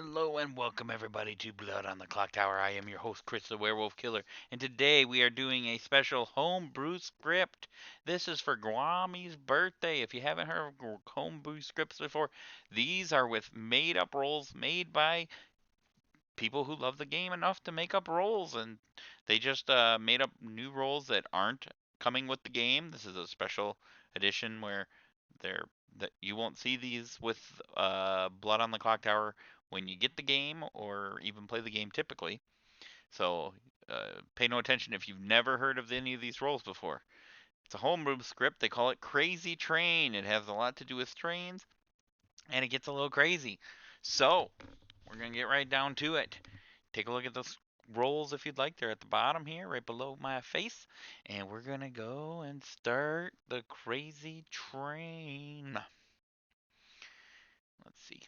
Hello and welcome everybody to Blood on the Clocktower. I am your host Chris the Werewolf Killer, and today we are doing a special homebrew script. This is for Guami's birthday. If you haven't heard of homebrew scripts before, these are with made up rolls made by people who love the game enough to make up rolls, and they just made up new rolls that aren't coming with the game. This is a special edition where they're that you won't see these with Blood on the Clocktower when you get the game or even play the game typically. So pay no attention if you've never heard of any of these rolls before. It's a homebrew script. They call it Crazy Train. It has a lot to do with trains, and it gets a little crazy. So we're gonna get right down to it. Take a look at those rolls if you'd like. They're at the bottom here, right below my face. And we're gonna go and start the Crazy Train. Let's see.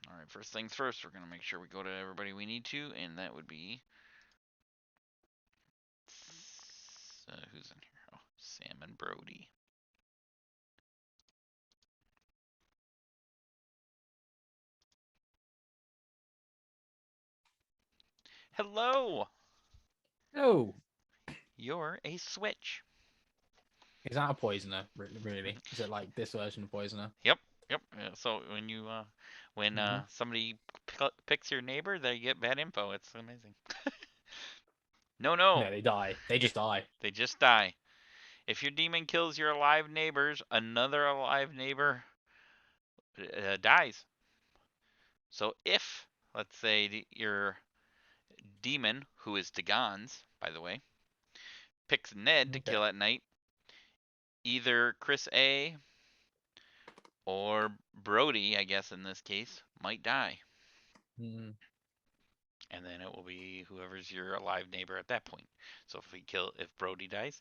All right, first things first, we're gonna make sure we go to everybody we need to, and that would be who's in here? Oh, Sam and Brody. Hello. Oh, You're a switch. is that a poisoner? Really? Is it like this version of poisoner? Yep. Yep. So when you when Mm-hmm. somebody picks your neighbor, they get bad info. It's amazing. No, no. No, they die. They just die. They just die. If your demon kills your alive neighbors, another alive neighbor dies. So if, let's say, your demon, who is Dagon's, by the way, picks Ned to Okay. kill at night, either Chris A or Brody, I guess in this case, might die. Mm. And then it will be whoever's your alive neighbor at that point. So if Brody dies,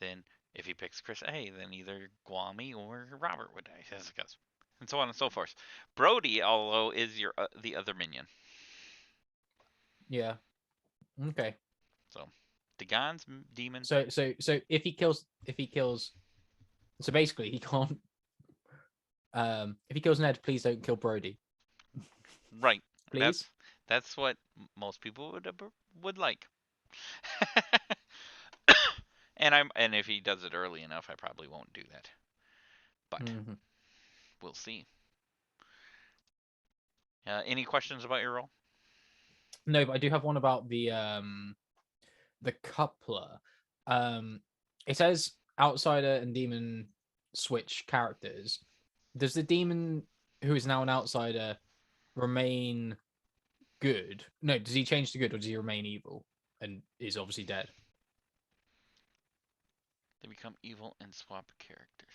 then if he picks Chris A, then either Guami or Robert would die, as it goes, and so on and so forth. Brody, although, is your the other minion. Yeah. Okay. So, Dagon's demon. So if he kills, so basically he can't. If he kills Ned, please don't kill Brody. Right. Please. That's what most people would like. And if he does it early enough, I probably won't do that. But Mm-hmm. we'll see. Any questions about your role? No, but I do have one about the coupler. Um, it says outsider and demon switch characters. Does the demon who is now an outsider remain good? No, does he change to good or does he remain evil and is obviously dead? They become evil and swap characters.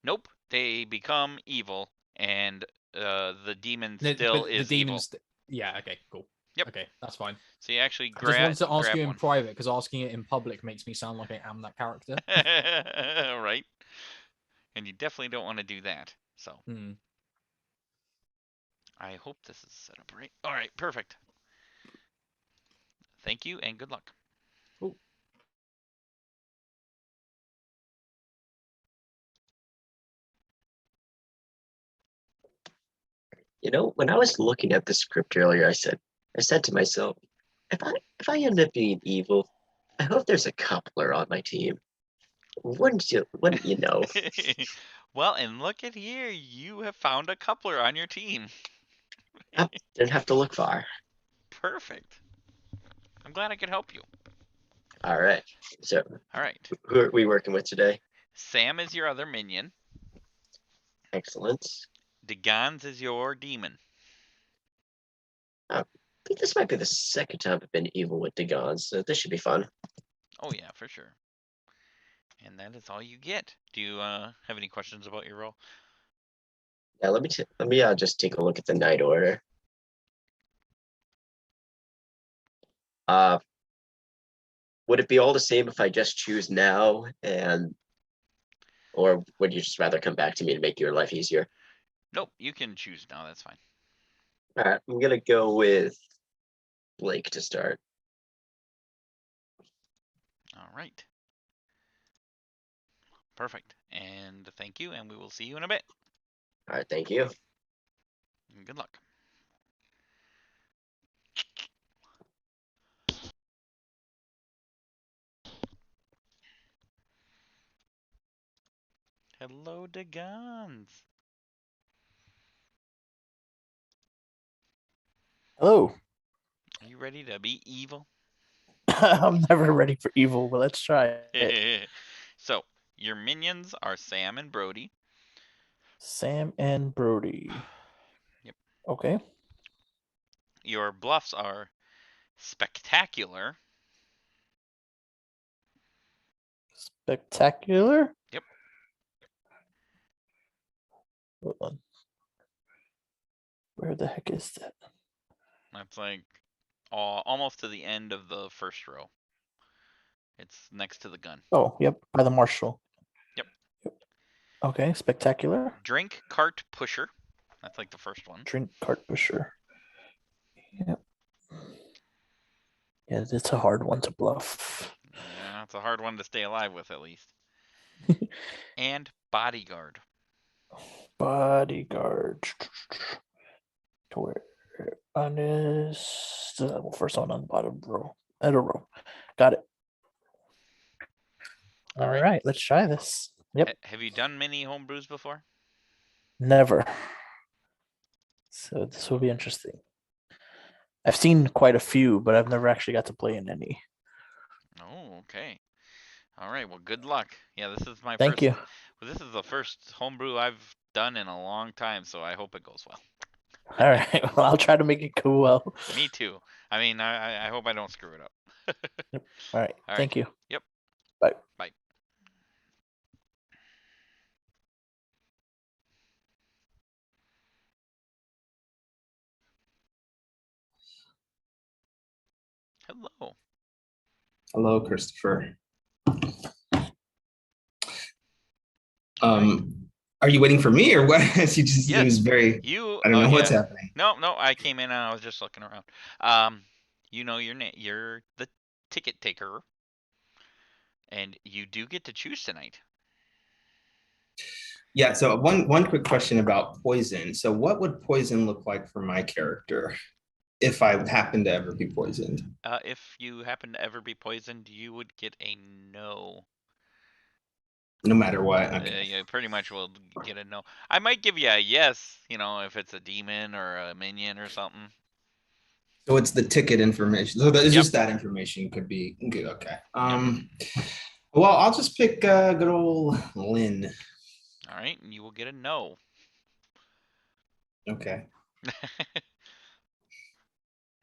Nope, they become evil, and the demon No, still but the is evil. demons. Yeah. Okay. Cool. Yep. Okay, that's fine. So you actually I just wanted to ask grab you in one. private because asking it in public makes me sound like I am that character. Right? And you definitely don't want to do that. So Hmm. I hope this is set up right. All right, perfect. Thank you and good luck. Cool. When I was looking at the script earlier, I said to myself, if I end up being evil, I hope there's a coupler on my team. Wouldn't you know? Well, and look at here. You have found a coupler on your team. I didn't have to look far. Perfect. I'm glad I could help you. All right. So All right. who are we working with today? Sam is your other minion. Excellent. Degans is your demon. I think this might be the second time I've been evil with Dagon, so this should be fun. Oh yeah, for sure. And that is all you get. Do you have any questions about your role? Yeah, let me just take a look at the night order. Uh, would it be all the same if I just choose now, or would you just rather come back to me to make your life easier? Nope, you can choose now. That's fine. All right, I'm gonna go with Blake to start. All right. Perfect. And thank you, and we will see you in a bit. All right, thank you. And good luck. Hello to guns. Hello. Are you ready to be evil? I'm never ready for evil, but let's try it. So, your minions are Sam and Brody. Sam and Brody. Yep. Okay. Your bluffs are Spectacular. Spectacular? Yep. Hold on. Where the heck is that? That's like almost to the end of the first row. It's next to the gun. Oh, yep, by the marshal. Yep. Okay, spectacular. Drink Cart Pusher. That's like the first one. Drink cart pusher. Yep. Yeah, it's a hard one to bluff. Yeah, it's a hard one to stay alive with, at least. And Bodyguard. Bodyguard. Where on this the first one on the bottom row. Middle row. Got it. All right, let's try this. Yep. Have you done many homebrews before? Never. So this will be interesting. I've seen quite a few, but I've never actually got to play in any. Oh, okay. All right. Well, good luck. Yeah, this is my Thank first. you. Well, this is the first homebrew I've done in a long time, so I hope it goes well. All right. Well, I'll try to make it go well. Me too. I mean, I hope I don't screw it up. All right. All right. Thank you. Yep. Bye. Bye. Hello. Hello, Christopher. Are you waiting for me or what? You just Yes. it was very You. I don't know what's yeah. happening. No, I came in and I was just looking around. You know your name. You're the ticket taker, and you do get to choose tonight. Yeah, so one quick question about poison. So what would poison look like for my character if I happen to ever be poisoned? If you happen to ever be poisoned, you would get a no. No matter what. Okay. Yeah, pretty much will get a no. I might give you a yes, if it's a demon or a minion or something. So it's the ticket information. So it's Yep. just that information could be good. Okay. Well, I'll just pick good old Lynn. All right, and you will get a no. Okay.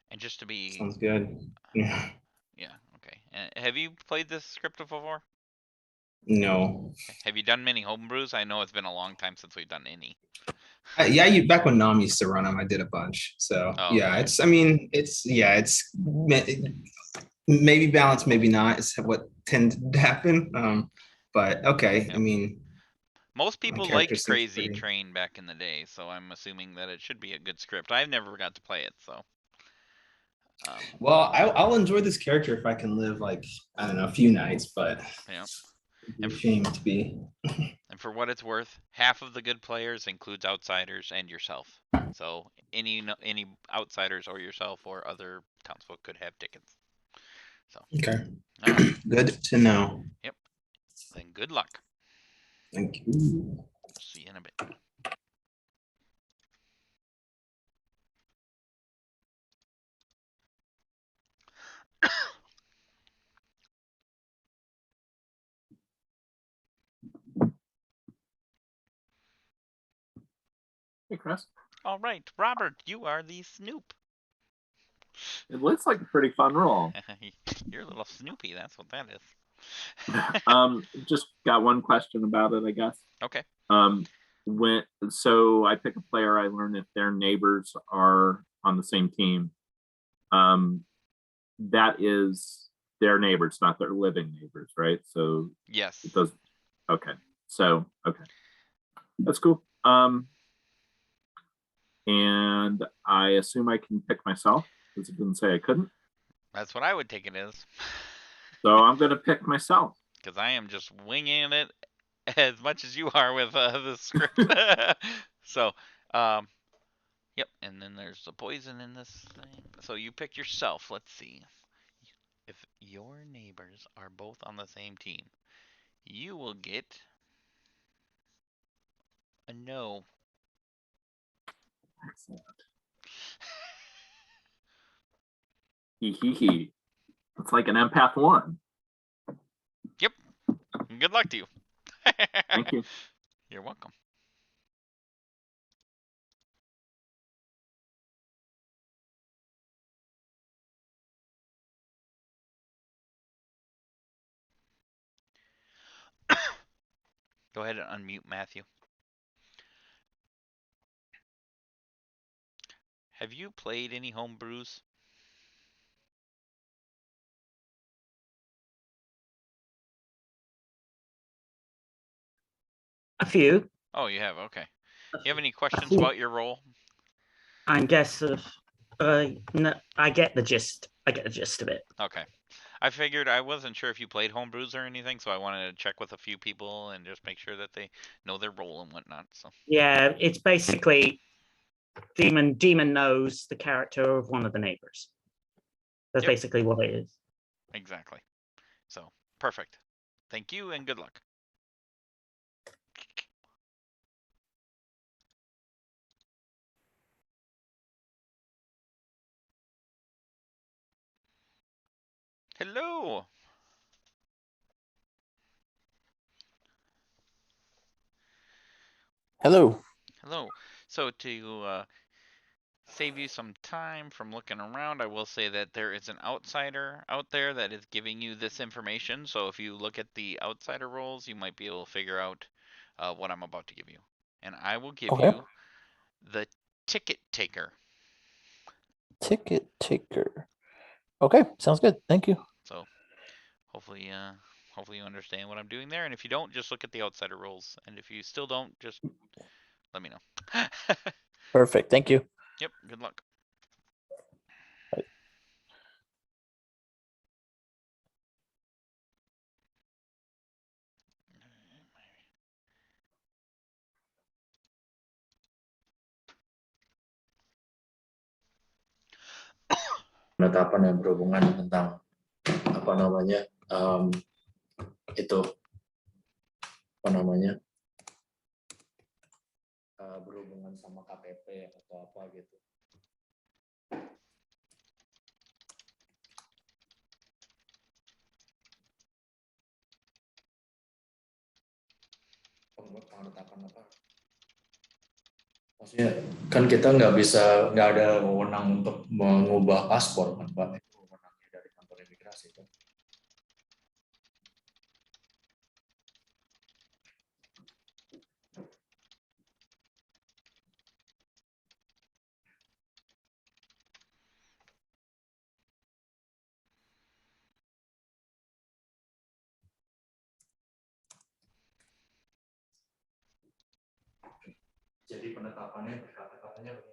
And just to be Sounds good. Yeah. Yeah, okay. Have you played this script before? No. Have you done many homebrews? I know it's been a long time since we've done any. Yeah, back when Nam used to run them, I did a bunch. So Oh, yeah, okay. it's maybe balance, maybe not. Is what tended to happen. But okay, Yep. I mean, Most my people character liked seems Crazy pretty. Train back in the day, so I'm assuming that it should be a good script. I've never got to play it, so. Well, I'll enjoy this character if I can live like I don't know a few nights, but Yeah. it'd be a shame to be. And for what it's worth, half of the good players includes outsiders and yourself. So any outsiders or yourself or other townsfolk could have tickets. So. Okay. All right. Good to know. Yep. Then good luck. Thank you. See you in a bit. Hey, Chris. All right, Robert, you are the Snoop. It looks like a pretty fun role. You're a little Snoopy. That's what that is. Just got one question about it, I guess. Okay. So I pick a player, I learn if their neighbors are on the same team. That is their neighbors, not their living neighbors, right? So Yes. it does. Okay. So okay, that's cool. And I assume I can pick myself because it didn't say I couldn't. That's what I would take it as. So I'm gonna pick myself. Because I am just winging it as much as you are with the script. So, yep. And then there's the poison in this thing. So you pick yourself. Let's see. If your neighbors are both on the same team, you will get A no. Excellent. Hee. It's like an empath 1. Good luck to you. Thank you. You're welcome. Go ahead and unmute Matthew. Have you played any homebrews? A few. Oh, you have. Okay. You have any A questions few. about your role? I guess no, I get the gist. I get the gist of it. Okay. I figured I wasn't sure if you played homebrews or anything, so I wanted to check with a few people and just make sure that they know their role and whatnot. So Yeah, it's basically Demon knows the character of one of the neighbors. That's Yep. basically what it is. exactly. So perfect. Thank you and good luck. Hello. Hello. Hello. So to save you some time from looking around, I will say that there is an outsider out there that is giving you this information. So if you look at the outsider roles, you might be able to figure out what I'm about to give you. And I will give Okay. you the ticket taker. Ticket taker. Okay, sounds good. Thank you. So hopefully you understand what I'm doing there. And if you don't, just look at the outsider roles. And if you still don't, just let me know. Perfect. Thank you. Yep, good luck. Penetapan yang berhubungan tentang apa namanya itu apa namanya berhubungan sama KTP atau apa gitu. Penetapan apa? Maksudnya kan kita nggak ada wewenang untuk mengubah paspor kan Pak, itu wewenangnya dari kantor imigrasi kan. Jadi penetapannya berkata-katanya begini.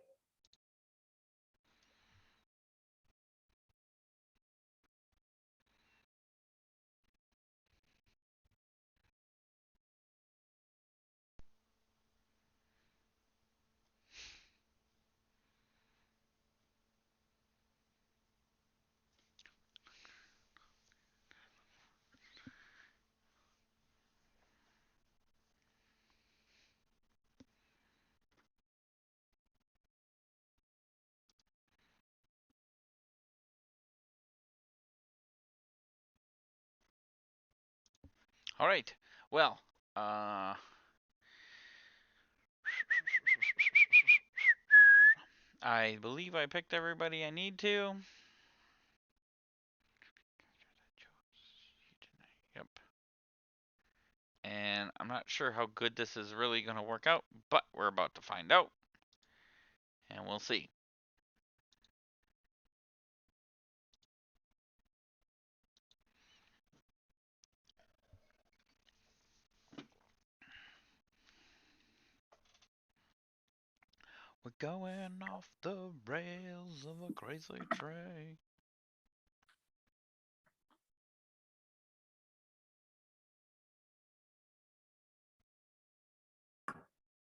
All right. Well, I believe I picked everybody I need to. Yep. And I'm not sure how good this is really going to work out, but we're about to find out. And we'll see. We're going off the rails of a crazy train.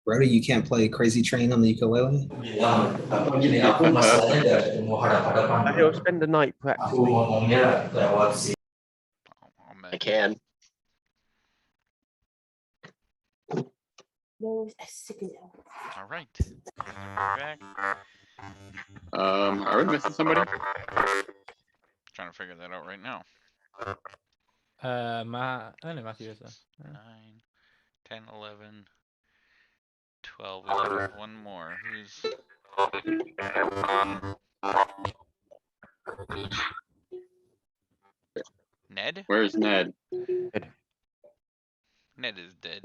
Brody, you can't play Crazy Train on the ukulele? Bilang, apa gini, aku masalahnya nggak ketemu hadap-hadapan. He'll spend the night practicing. Aku ngomongnya lewat si. I can. All right. Back. Are we missing somebody? Trying to figure that out right now. I don't know, Matthew is there. 9, 10, 11, 12. We have one more. Who's Ned? Where's Ned? Ned is dead.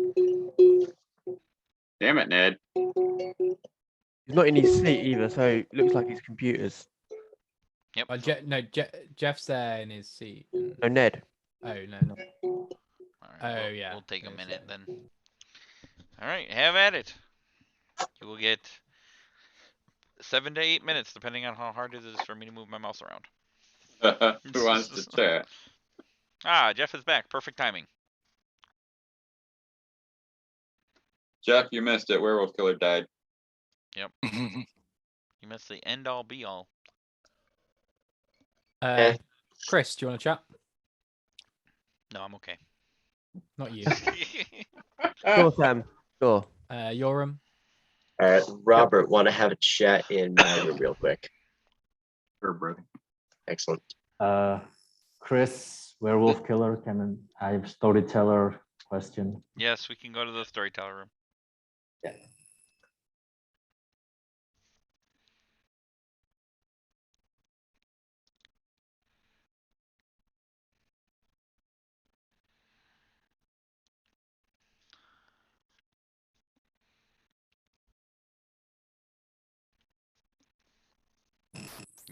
Damn it, Ned. He's not in his seat either, so it looks like his computer's. Yep. Jeff's there in his seat. No, Ned. Oh no. All right, Oh, yeah. We'll take a Yes, minute yeah. then. All right, have at it. You will get 7 to 8 minutes, depending on how hard it is for me to move my mouse around. Who wants to chat? Ah, Jeff is back. Perfect timing. Jeff, you missed it. Werewolf Killer died. Yep. You missed the end all be all. Chris, do you want to chat? No, I'm okay. Not you. Sure, Sam. Sure. Yoram. Robert, want to have a chat in my room real quick? Sure, brother. Excellent. Chris, Werewolf Killer, can I have Storyteller question? Yes, we can go to the storyteller room. Yeah.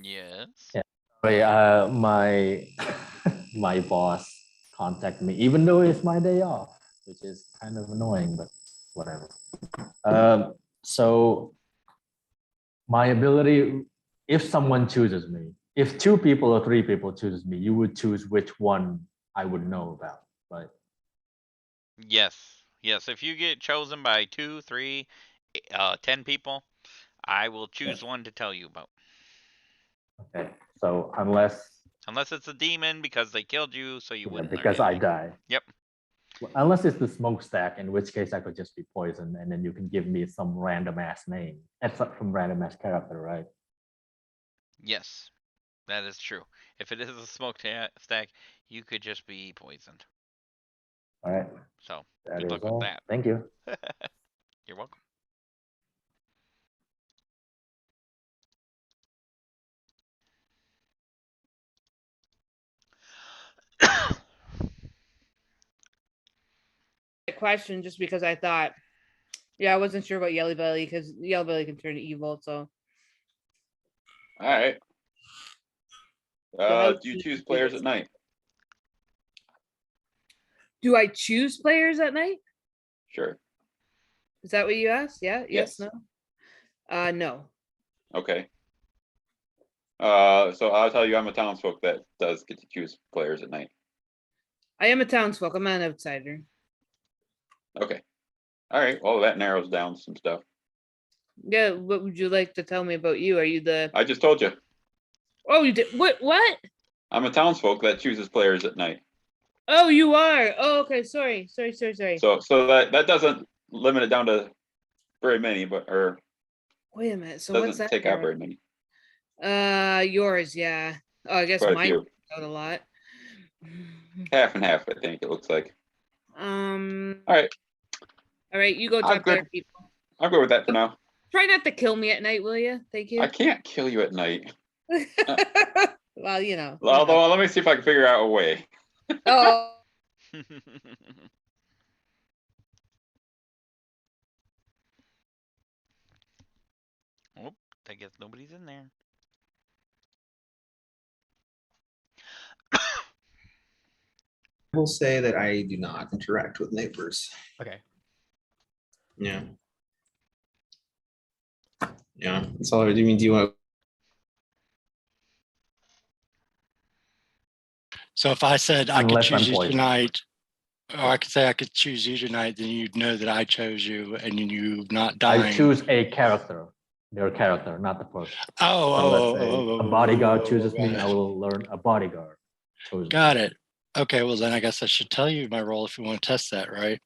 Yes. Yeah. Sorry, my my boss contacted me, even though it's my day off, which is kind of annoying, but whatever. So my ability, if someone chooses me, if 2 people or 3 people chooses me, you would choose which one I would know about, right? Yes. Yes. If you get chosen by 2, 3, 10 people, I will choose one to tell you about. Okay. So unless it's a demon because they killed you, so you wouldn't. because I die. Yep. Well, unless it's the smokestack, in which case I could just be poisoned, and then you can give me some random ass name, except from random ass character, right? Yes, that is true. If it is a smokestack, you could just be poisoned. All right. So That good is luck all. with that. Thank you. You're welcome. Question just because I thought, I wasn't sure about Yellow Belly because Yellow Belly can turn evil. So, All right. Do you choose players at night? do I choose players at night? Sure. Is that what you asked? Yeah. Yes. No. No. Okay. So I'll tell you, I'm a townsfolk that does get to choose players at night. I am a townsfolk. I'm not an outsider. Okay. All right. Well, that narrows down some stuff. Yeah. What would you like to tell me about you? Are you the? I just told you. Oh, you did. What? I'm a townsfolk that chooses players at night. Oh, you are. Oh, okay. Sorry. So that doesn't limit it down to very many, but Wait a minute. So doesn't what's that? take out very many. Yours. Yeah. Oh, I guess Quite a mine few. takes out a lot. Half and half, I think it looks like. All right. All right. You go talk to other people. I'll go with that for now. Try not to kill me at night, will you? Thank you. I can't kill you at night. Well, you know. Although, let me see if I can figure out a way. Oh. Oh, I guess nobody's in there. I will say that I do not interact with neighbors. Okay. Yeah. Yeah. That's all I do. Do you want? So if I said I could Unless I'm choose you poisoned. tonight, or I could say I could choose you tonight, then you'd know that I chose you and you not dying. I choose a character. Their character, not the person. Oh, So let's say a bodyguard chooses me. got I it. will learn a bodyguard. Got it. Okay, well then I guess I should tell you my role if you want to test that, right?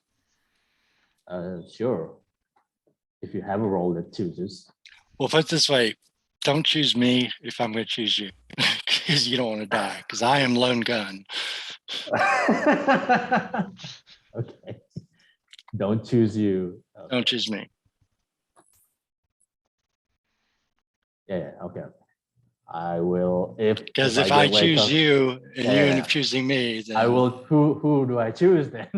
Sure. if you have a role that chooses. Well, put it this way, don't choose me if I'm going to choose you, because you don't want to die, because I am lone gun. Okay. Don't choose you. Okay. Don't choose me. Yeah, okay. I will Because if I get wake choose up- you and you end Yeah. up choosing me, then I will. Who do I choose then?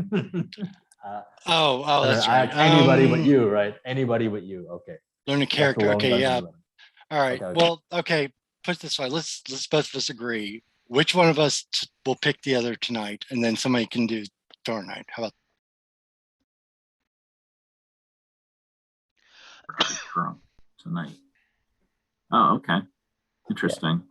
Oh, that's right. Anybody but you, right? Anybody but you. Okay. Learn a That's the character. lone Okay, gun yeah. villain. All right. Okay, okay. Well, okay. Put it this way. Let's both of us agree. Which one of us will pick the other tonight, and then somebody can do tomorrow night. How about? Tonight. Oh, okay. Interesting.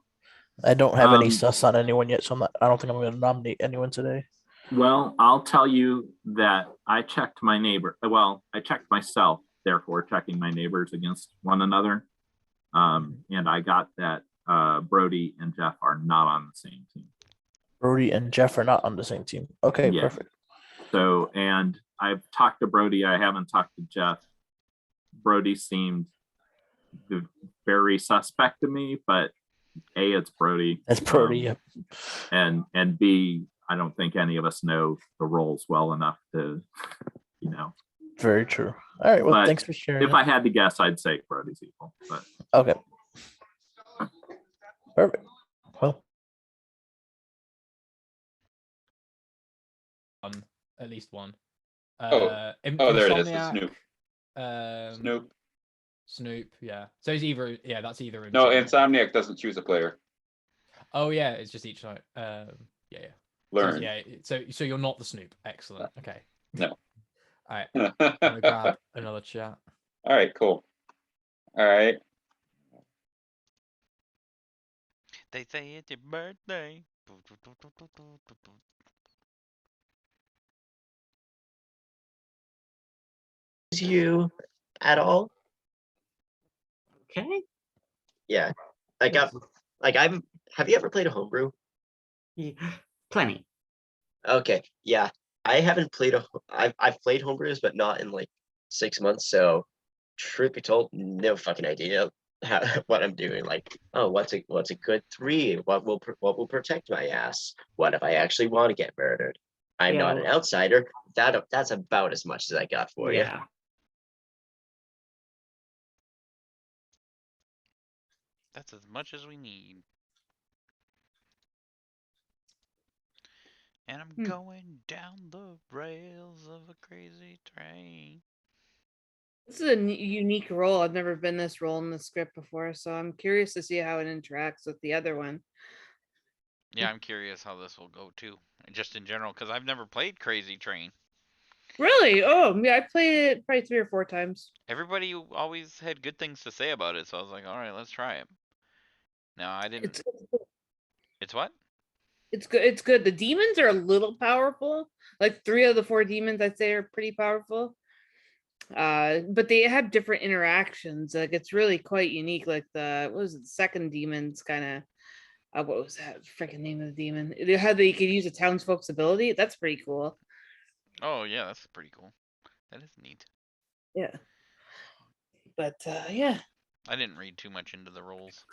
I don't have any Um, sus on anyone yet, so I don't think I'm going to nominate anyone today. Well, I'll tell you that I checked my neighbor. Well, I checked myself, therefore checking my neighbors against one another. And I got that Brody and Jeff are not on the same team. Brody and Jeff are not on the same team. Okay, Yeah. perfect. So, and I've talked to Brody. I haven't talked to Jeff. Brody seemed very suspect to me, but A, it's Brody. That's Brody, yep. And B, I don't think any of us know the roles well enough to, you know. Very true. All right, well, But thanks for sharing. if I had to guess, I'd say Brody's evil. But Okay. Perfect. Well, At least one. There it is. The Insomniac, Snoop. Snoop. Snoop, yeah. So it's either, yeah, that's either. No, Insomniac doesn't choose a player. Oh yeah, it's just each night. Yeah, yeah. Learn. So, yeah. So you're not the Snoop. Excellent. Okay. No. All right. I'm gonna grab another chat. All right. Cool. All right. They say it's your birthday. You at all? Okay. Yeah. Have you ever played a homebrew? Yeah. Plenty. Okay. Yeah. I haven't played I've played homebrews, but not in like 6 months. So truth be told, no fucking idea what I'm doing. Like, oh, what's a good 3? What will protect my ass? What if I actually want to get murdered? I'm not an outsider. That's about as much as I got for you. That's as much as we need. And I'm going down the rails of a crazy train. This is a unique role. I've never been this role in the script before, so I'm curious to see how it interacts with the other one. Yeah, I'm curious how this will go too, just in general, because I've never played Crazy Train. Really? Oh, yeah, I played it probably 3 or 4 times. Everybody always had good things to say about it, so I was like, all right, let's try it. No, I didn't. It's what? It's good. It's good. The demons are a little powerful. Like 3 of the 4 demons, I'd say, are pretty powerful. But they have different interactions. Like it's really quite unique. Like the second demon's kind of what was that freaking name of the demon? How they could use a townsfolk's ability. That's pretty cool. Oh yeah, that's pretty cool. That is neat. Yeah. But yeah. I didn't read too much into the rules.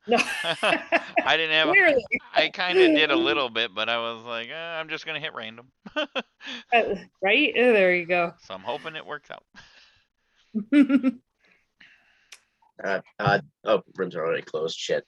No. I didn't have. Clearly. I kind of did a little bit, but I was like, I'm just gonna hit random. Right? Oh, there you go. So I'm hoping it works out. Oh, rooms are already closed. Shit.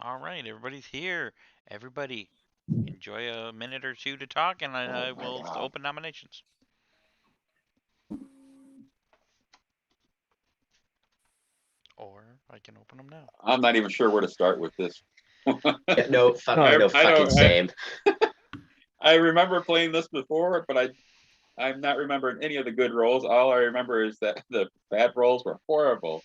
All right, everybody's here. Everybody, enjoy a minute or two to talk, and I will open nominations. Or I can open them now. I'm not even sure where to start with this. Yeah, no fucking same. I remember playing this before, but I'm not remembering any of the good rolls. All I remember is that the bad rolls were horrible.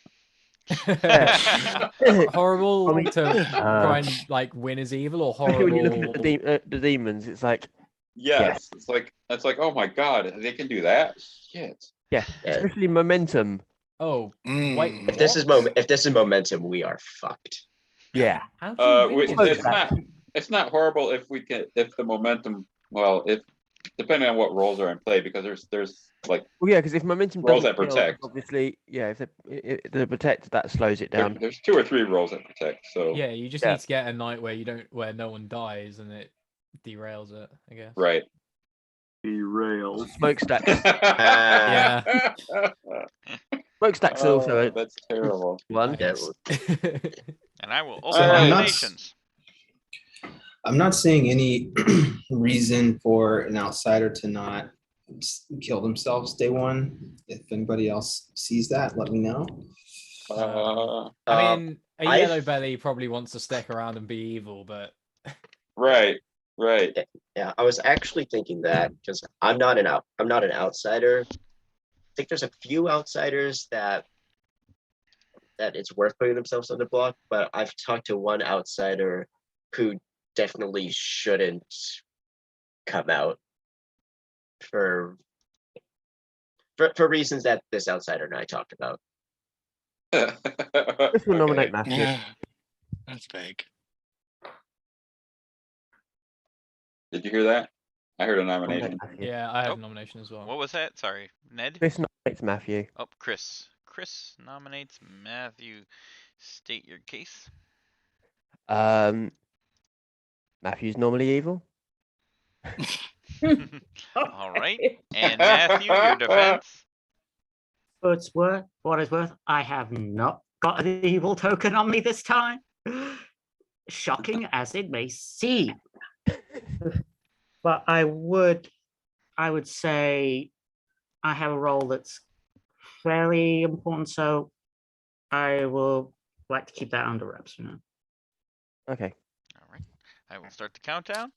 Horrible to try and like win is evil, or horrible when you're looking at the demons, it's like yes, it's like oh my god, they can do that. Shit. Yeah, especially momentum. Oh, wait. If this is momentum, we are fucked. Yeah. How do you win against It's not horrible if the momentum, well, if depending on what roles are in play, because there's like Well, yeah, because if momentum roles doesn't that kill, protect. obviously, yeah, if the protect, that slows it down. There's 2 or 3 roles that protect. So Yeah, you just Yeah. need to get a night where no one dies and it derails it, I guess. right. Derails. Smokestacks. Yeah. Smokestacks are also a That's terrible. one. Yeah, And I will So open I'm not- nominations. I'm not seeing any reason for an outsider to not kill themselves day one. If anybody else sees that, let me know. I mean, a I've- yellow belly probably wants to stick around and be evil, but Right. Yeah, I was actually thinking that because I'm not an outsider. I think there's a few outsiders that it's worth putting themselves on the block, but I've talked to one outsider who definitely shouldn't come out for reasons that this outsider and I talked about. This will nominate Matthew. Yeah, that's vague. Did you hear that? I heard a nomination. yeah, I have Oh. a nomination as well. What was that? Sorry, Ned. This nominates Matthew. Oh, Chris. Chris nominates Matthew. State your case. Matthew's normally evil. All right. And Matthew, your defense. For what it's worth, I have not got an evil token on me this time. Shocking as it may seem. But I would say I have a role that's fairly important, so I will like to keep that under wraps for now. Okay. All right. I will start the countdown.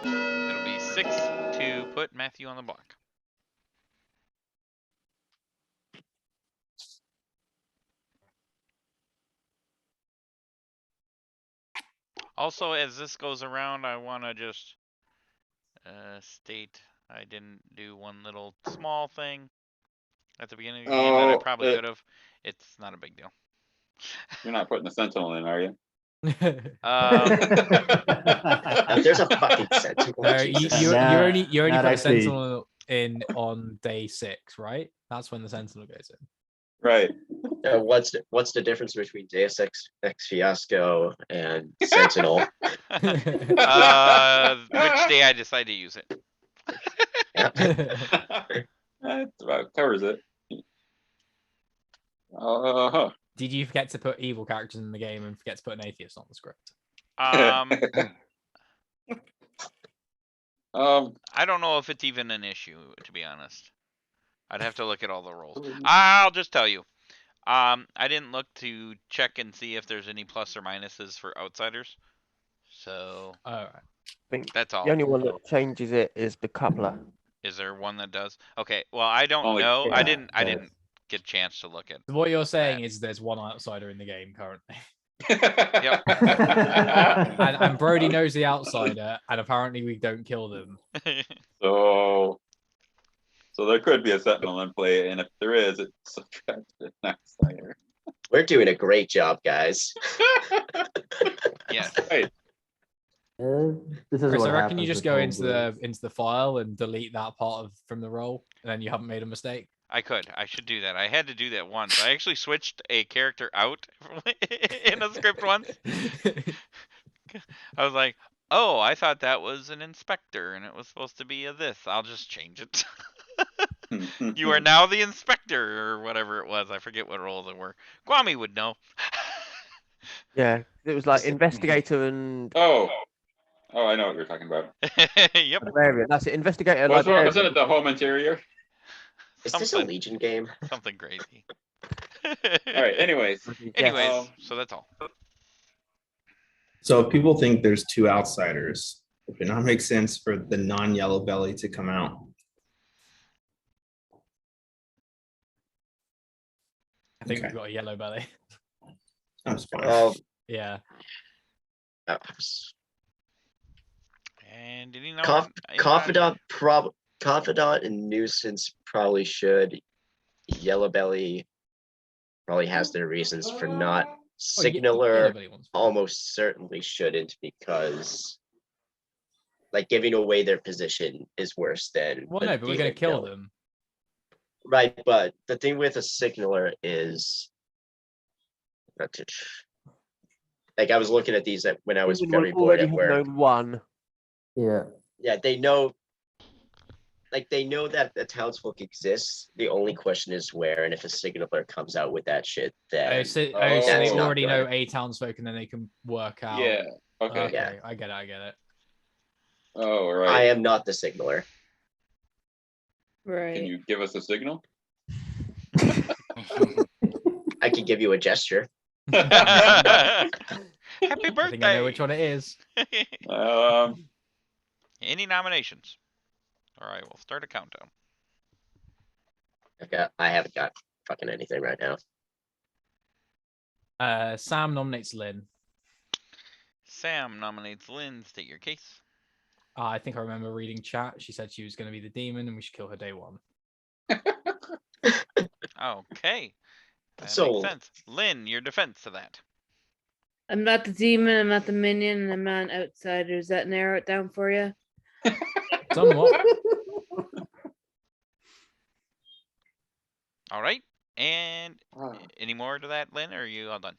It'll be 6 to put Matthew on the block. Also, as this goes around, I want to just state I didn't do one little small thing at the beginning of the game that I probably could have. It's not a big deal. You're not putting the sentinel in, are you? There's a fucking sentinel. No, you Jesus. only Not put a actually. sentinel in on day 6, right? That's when the sentinel goes in. Right. What's the difference between Deus Ex Fiasco and Sentinel? Which day I decide to use it. That about covers it. Did you forget to put evil characters in the game and forget to put an atheist on the script? I don't know if it's even an issue, to be honest. I'd have to look at all the rolls. I'll just tell you. I didn't look to check and see if there's any plus or minuses for outsiders. So I think that's all. the only one that changes it is the coupler. Is there one that does? Okay. Well, I don't Only- know. yeah, I didn't yes. get a chance to look at. So what you're saying is there's one outsider in the game currently. Yep. and Brody knows the outsider, and apparently we don't kill them. So there could be a sentinel in play, and if there is, it's subtracted next layer. We're doing a great job, guys. Yes. Right. This is Chris, what I reckon you happens just with go homebrew. into the file and delete that part from the roll, and then you haven't made a mistake. I could. I should do that. I had to do that once. I actually switched a character out in a script once. I was like, oh, I thought that was an inspector and it was supposed to be a this. I'll just change it. You are now the inspector or whatever it was. I forget what roles it were. Kwame would know. Yeah, it was like investigator and Oh, I know what you're talking about. Yep. librarian. That's it. Investigator. Wasn't it the home interior? Is this a Legion game? Something crazy. All right. Anyways. Anyways, so that's all. So if people think there's 2 outsiders, it would not make sense for the non-yellow belly to come out. I think Okay. we've got a yellow belly. That's fine. Oh, Yeah. And did he know? Confidant and Nuisance probably should. Yellow Belly probably has their reasons for not Signaler but he wants- almost certainly shouldn't, because like giving away their position is worse than Well, a no, but we're gonna demon kill knowing. them. Right, but the thing with a signaler is not to, like I was looking at these when I was Demon will very bored already at have work. known one. Yeah. Yeah, they know, like they know that the townsfolk exists. The only question is where, and if a signaler comes out with that shit, then So they that's not already good. know a townsfolk, and then they can work out. Yeah. Okay. Okay, Yeah. I get it. Oh, I right. am not the signaler. Right. Can you give us a signal? I can give you a gesture. Happy birthday! I think I know which one it is. Any nominations? All right, we'll start a countdown. I haven't got fucking anything right now. Sam nominates Lynn. Sam nominates Lynn. State your case. I think I remember reading chat. She said she was going to be the demon, and we should kill her day one. Okay, that So- makes sense. Lynn, your defense to that. I'm not the demon, I'm not the minion, and I'm not an outsider. Does that narrow it down for you? Somewhat. All right, and any more to that, Lynn, or are you all done?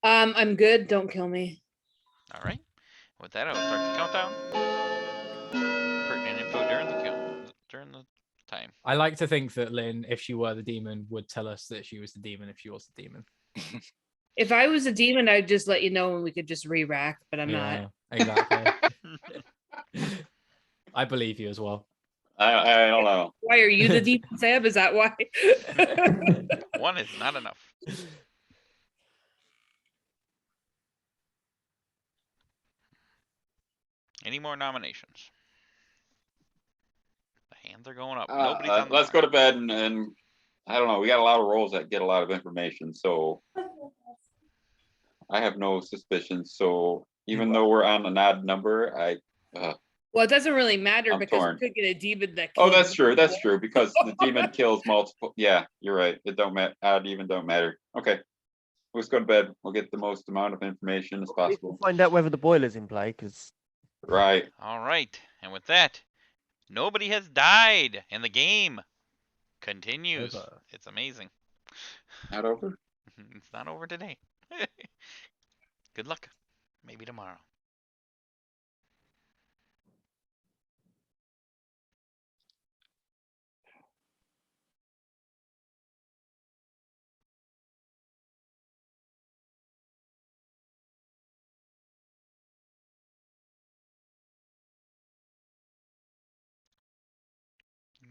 I'm good. Don't kill me. All right. With that, I'll start the countdown. Pertinent info during the time. I like to think that Lynn, if she were the demon, would tell us that she was the demon if she was the demon. If I was a demon, I'd just let you know and we could just re-rack, but I'm not. Exactly. I believe you as well. I don't know. Why are you the demon, Sam? Is that why? One is not enough. Any more nominations? The hands are going up. Nobody's on the Let's go line. to bed and I don't know. We got a lot of roles that get a lot of information, so I have no suspicions. So even though we're on an odd number, Well, it doesn't really matter I'm because torn. we could get a demon that. oh, kills that's true. That's multiple. true because the demon kills multiple. Yeah, you're right. It don't matter. Odd even don't matter. Okay, let's go to bed. We'll get the most amount of information as We'll possible. find out whether the boiler's in play, because Right. All right. And with that, nobody has died, and the game continues. Over. It's amazing. Not over. It's not over today. Good luck. Maybe tomorrow.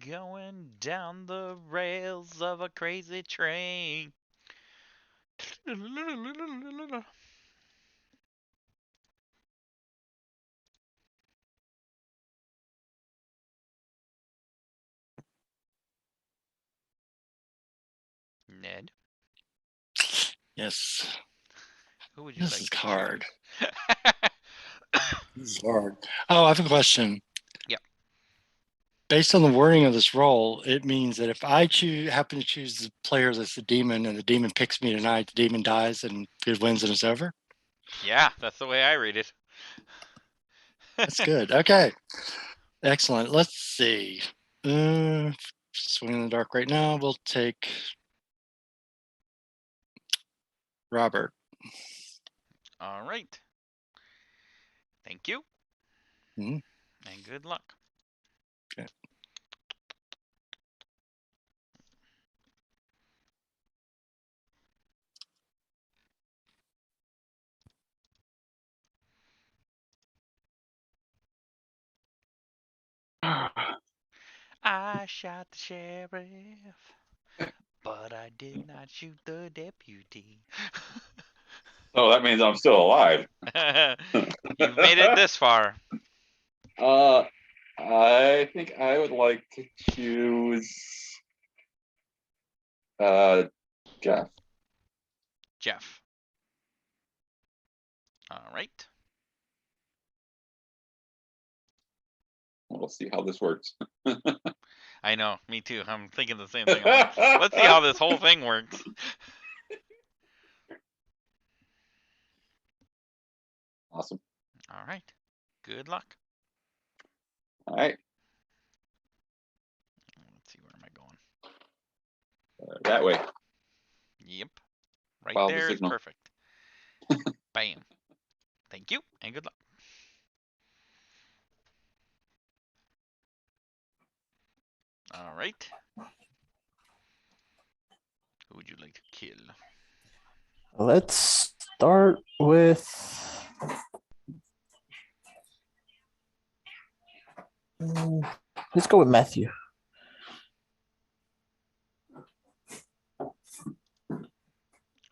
Going down the rails of a crazy train. Ned, Yes, who would you this like is to hard. choose? This is hard. Oh, I have a question. Yep. Based on the wording of this role, it means that if I happen to choose the player that's the demon and the demon picks me tonight, the demon dies and it wins and it's over. Yeah, that's the way I read it. That's good. Okay. Excellent. Let's see. Swing in the dark right now. We'll take Robert. All right. Thank you. Mhm. And good luck. Okay. I shot the sheriff, but I did not shoot the deputy. So that means I'm still alive. You've made it this far. I think I would like to choose Jeff. Jeff. All right. We'll see how this works. I know, me too. I'm thinking the same thing. I'm like, let's see how this whole thing works. Awesome. All right. Good luck. All right. Let's see, where am I going? That way. Yep. Right Follow the there is signal. perfect. Bam. Thank you, and good luck. All right. Who would you like to kill? Let's start with. Let's go with Matthew.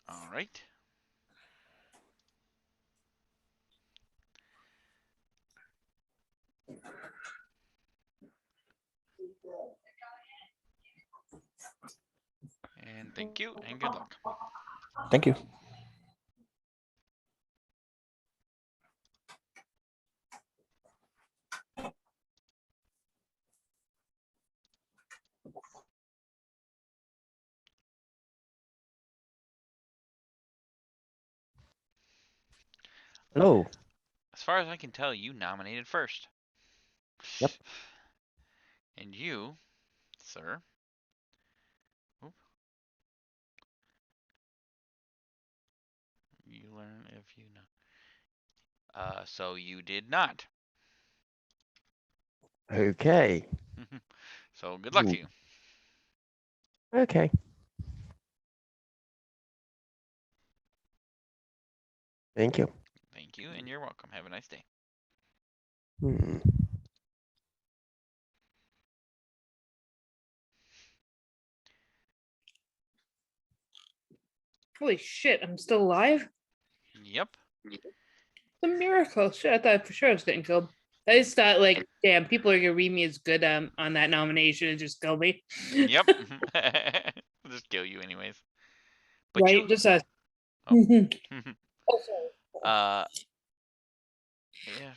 All right. And thank you, and good luck. Thank you. Hello. As far as I can tell, you nominated first. Yep. And you, sir. Oop. You learn if you know. So you did not. Okay. So good luck to you. Okay. Thank you. Thank you, and you're welcome. Have a nice day. Hmm. Holy shit, I'm still alive? Yep. It's a miracle. Shit, I thought for sure I was getting killed. I just thought, like, damn, people are gonna read me as good on that nomination and just kill me. Yep. We'll just kill you anyways. But right? you. Just us. Oh. Oh, sorry. Yes.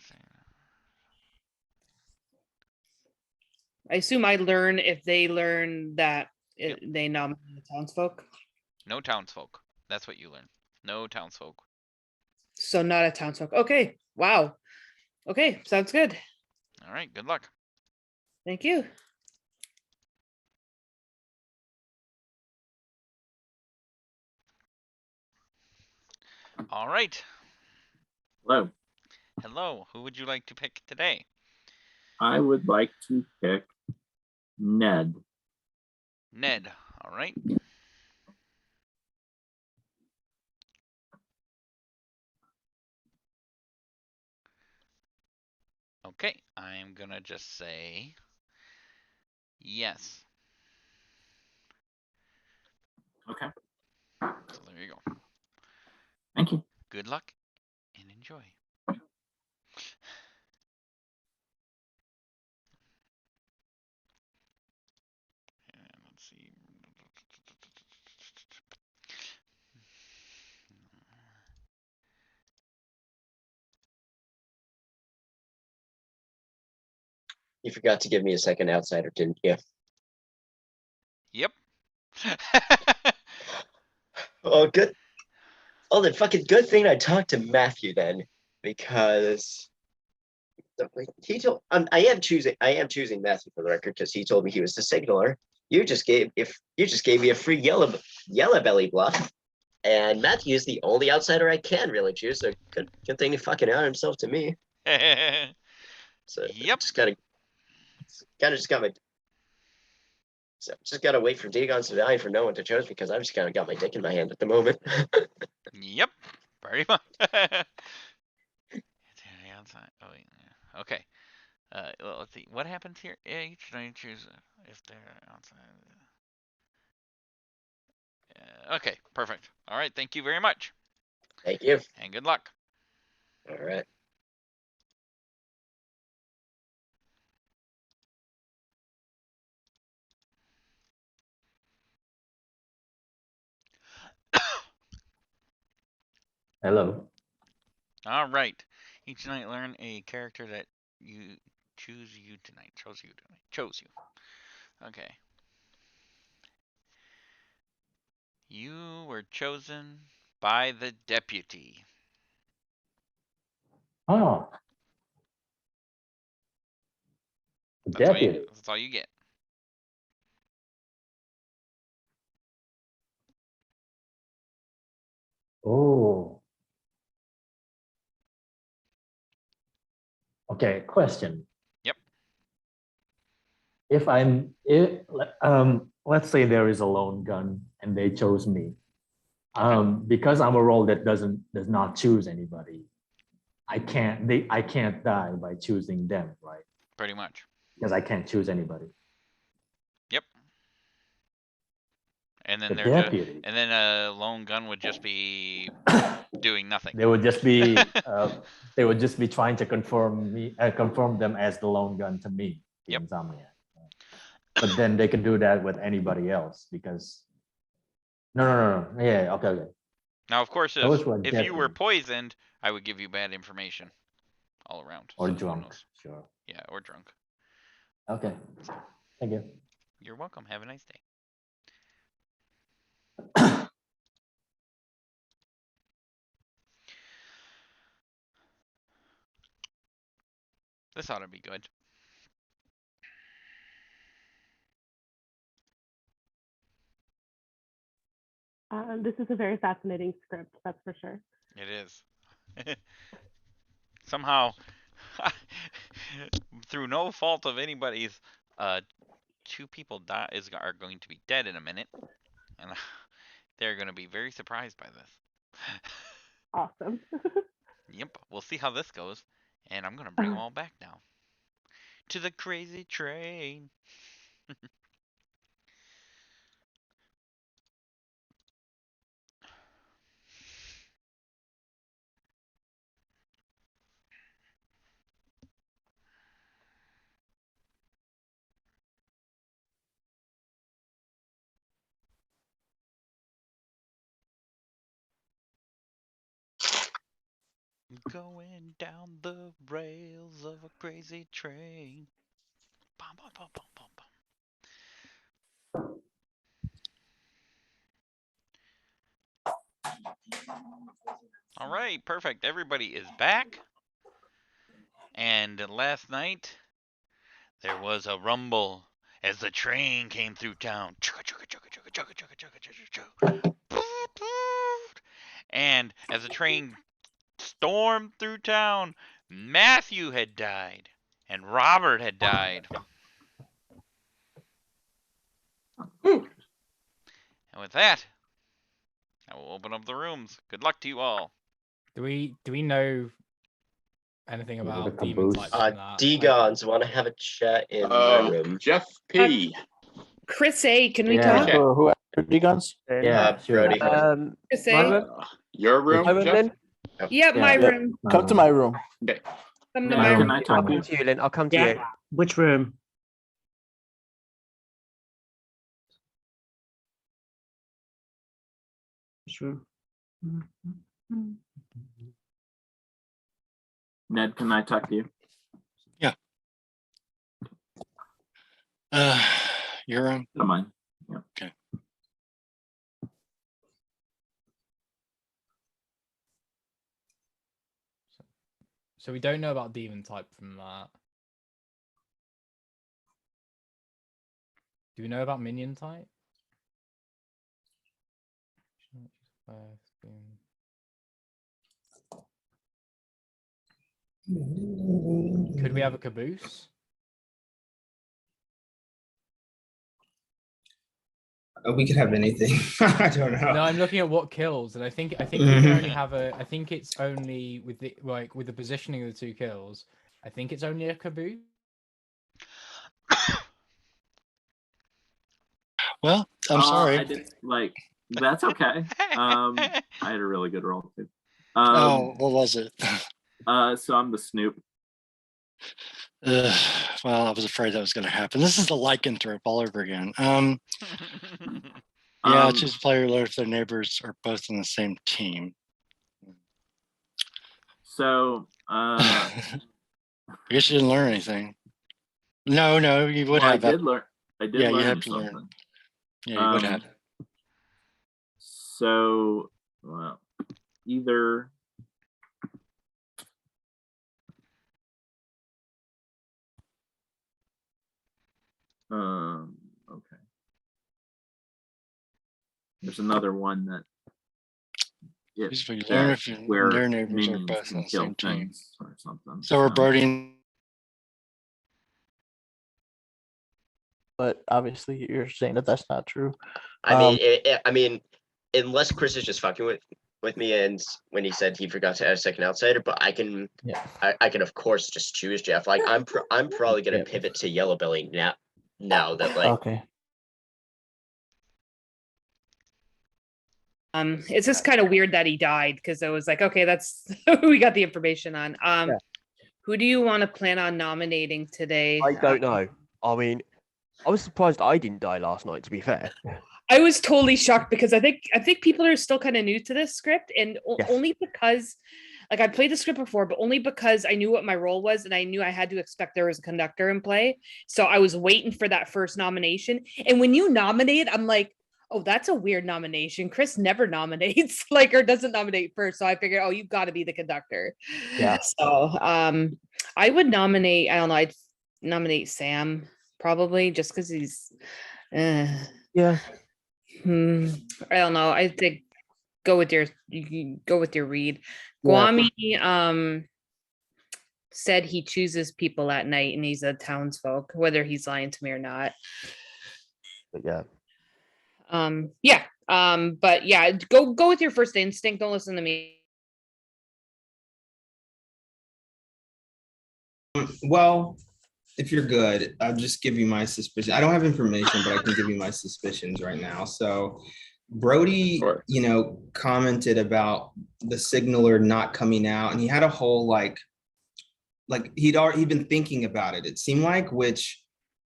I assume I learn if they learn that Yep. they nominate the townsfolk. No townsfolk. That's what you learn. No townsfolk. So not a townsfolk. Okay. Wow. Okay, sounds good. All right. Good luck. Thank you. All right. Hello. Hello. Who would you like to pick today? I would like to pick Ned. Ned. All right. Okay. I'm going to just say yes. Okay. So there you go. Thank you. Good luck and enjoy. And let's see. You forgot to give me a second outsider, didn't you? Yep. Oh, good. Oh, the fucking good thing I talked to Matthew then, because he told I am choosing Matthew for the record because he told me he was the signaler. You just gave me a free yellow belly bluff, and Matthew is the only outsider I can really choose. So good thing he fucking out himself to me. So Yep. just gotta so just gotta wait for Dagon's Valley for no one to choose because I've just kind of got my dick in my hand at the moment. Yep. Very much. Oh, wait. Okay. Well, let's see. What happens here? Each night choose if they're outside. Okay. Perfect. All right. Thank you very much. Thank you. And good luck. All right. Hello. All right. Each night learn a character that you chose you tonight. Chose you. Okay. You were chosen by the deputy. Oh, That's all deputy. that's all you get. Oh. Okay, question. Yep. Let's say there is a lone gun and they chose me. Because I'm a role that does not choose anybody, I can't die by choosing them, right? Pretty much. Because I can't choose anybody. Yep. And then The they're deputy. and then a lone gun would just be doing nothing. They would just be trying to confirm them as the lone gun to me, the Yep. insomniac. But then they can do that with anybody else because no. Yeah, okay. Now, of course, Those were if you were deputies. poisoned, I would give you bad information all around. Or so who drunk, knows? sure. Yeah, or drunk. Okay. Thank you. You're welcome. Have a nice day. This ought to be good. This is a very fascinating script, that's for sure. It is. Somehow, through no fault of anybody's, 2 people are going to be dead in a minute, and they're going to be very surprised by this. Awesome. Yep, we'll see how this goes, and I'm going to bring them all back now to the crazy train. Going down the rails of a crazy train. Bum, bum, bum, bum, bum, bum. All right, perfect. Everybody is back. And last night, there was a rumble as the train came through town. And as the train stormed through town, Matthew had died and Robert had died. And with that, I will open up the rooms. Good luck to you all. Do we know anything Is it a about demon caboose? types from that? Degons want to have a chat in my room. Jeff P. Chris A, can we Yeah. talk? Who are you guns? Yeah, sure. Brody. Chris my A? room? Your My room, room, Jeff? Lynn? Yeah, my Yeah. room. Come to my room. Okay. Come to Ned, my can room. I I'll talk to come you? to you, Lynn. I'll come to you. Yeah. Which room? Which room? Ned, can I talk to you? Your room. Don't mind. Yeah. Okay. So we don't know about demon type from that. Do we know about minion type? Could we have a caboose? We could have anything. I don't know. No, I'm looking at what kills, and I think we can only have a. I think it's only with the with the positioning of the 2 kills. I think it's only a caboose. Well, I'm sorry. I did, that's okay. I had a really good roll too. What was it? So I'm the Snoop. Well, I was afraid that was going to happen. This is the lycanthrope all over again. Yeah, choose a player alert if their neighbors are both on the same team. So I guess you didn't learn anything. No, you would well, have. I did learn. I did Yeah, learn you have to something. learn. Yeah, you would have. So, well, either Okay. There's another one that Just when you learn if where their neighbors are minions both can on the kill same team. things or something. So we're Brody. But obviously, you're saying that that's not true. I mean, unless Chris is just fucking with me, and when he said he forgot to add a second outsider, but I can, I can of course just choose Jeff. Like I'm probably gonna pivot to Yellow Belly now. Now that like Okay. It's just kind of weird that he died because I was like, okay, that's who we got the information on. Who do you want to plan on nominating today? I don't know. I mean, I was surprised I didn't die last night, to be fair. I was totally shocked because I think people are still kind of new to this script, and only because like I played the script before, but only because I knew what my role was and I knew I had to expect there was a conductor in play. So I was waiting for that first nomination. And when you nominate, I'm like, oh, that's a weird nomination. Chris never nominates, like, or doesn't nominate first. So I figured, oh, you've got to be the conductor. Yeah. So I would nominate, I don't know, I'd nominate Sam probably just because he's Yeah. I don't know. I think go with your read. Yeah. Guami said he chooses people at night and he's a townsfolk, whether he's lying to me or not. But yeah. But yeah, go with your first instinct. Don't listen to me. Well, if you're good, I'll just give you my suspicion. I don't have information, but I can give you my suspicions right now. So Brody, commented about the signaler not coming out, and he had a whole like he'd been thinking about it. It seemed like, which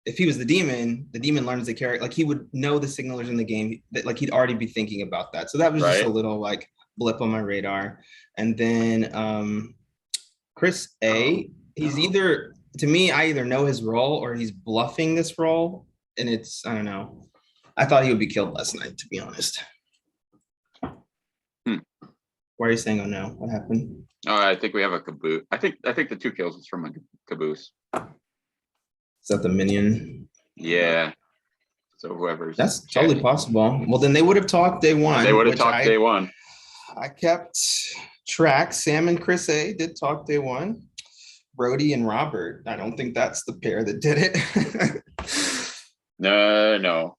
if he was the demon learns the character, like he would know the signalers in the game, that like he'd already be thinking about that. So that was just a little like blip on my radar. And then Chris A, he's either, to me, I either know his role or he's bluffing this role, and it's, I don't know. I thought he would be killed last night, to be honest. Why are you saying, oh no? What happened? Oh, I think we have a caboose. I think the 2 kills is from a caboose. Is that the minion? Yeah. So whoever's That's totally possible. Well, then they would have talked day one. They would have talked day one. I kept track. Sam and Chris A did talk day one. Brody and Robert. I don't think that's the pair that did it. No.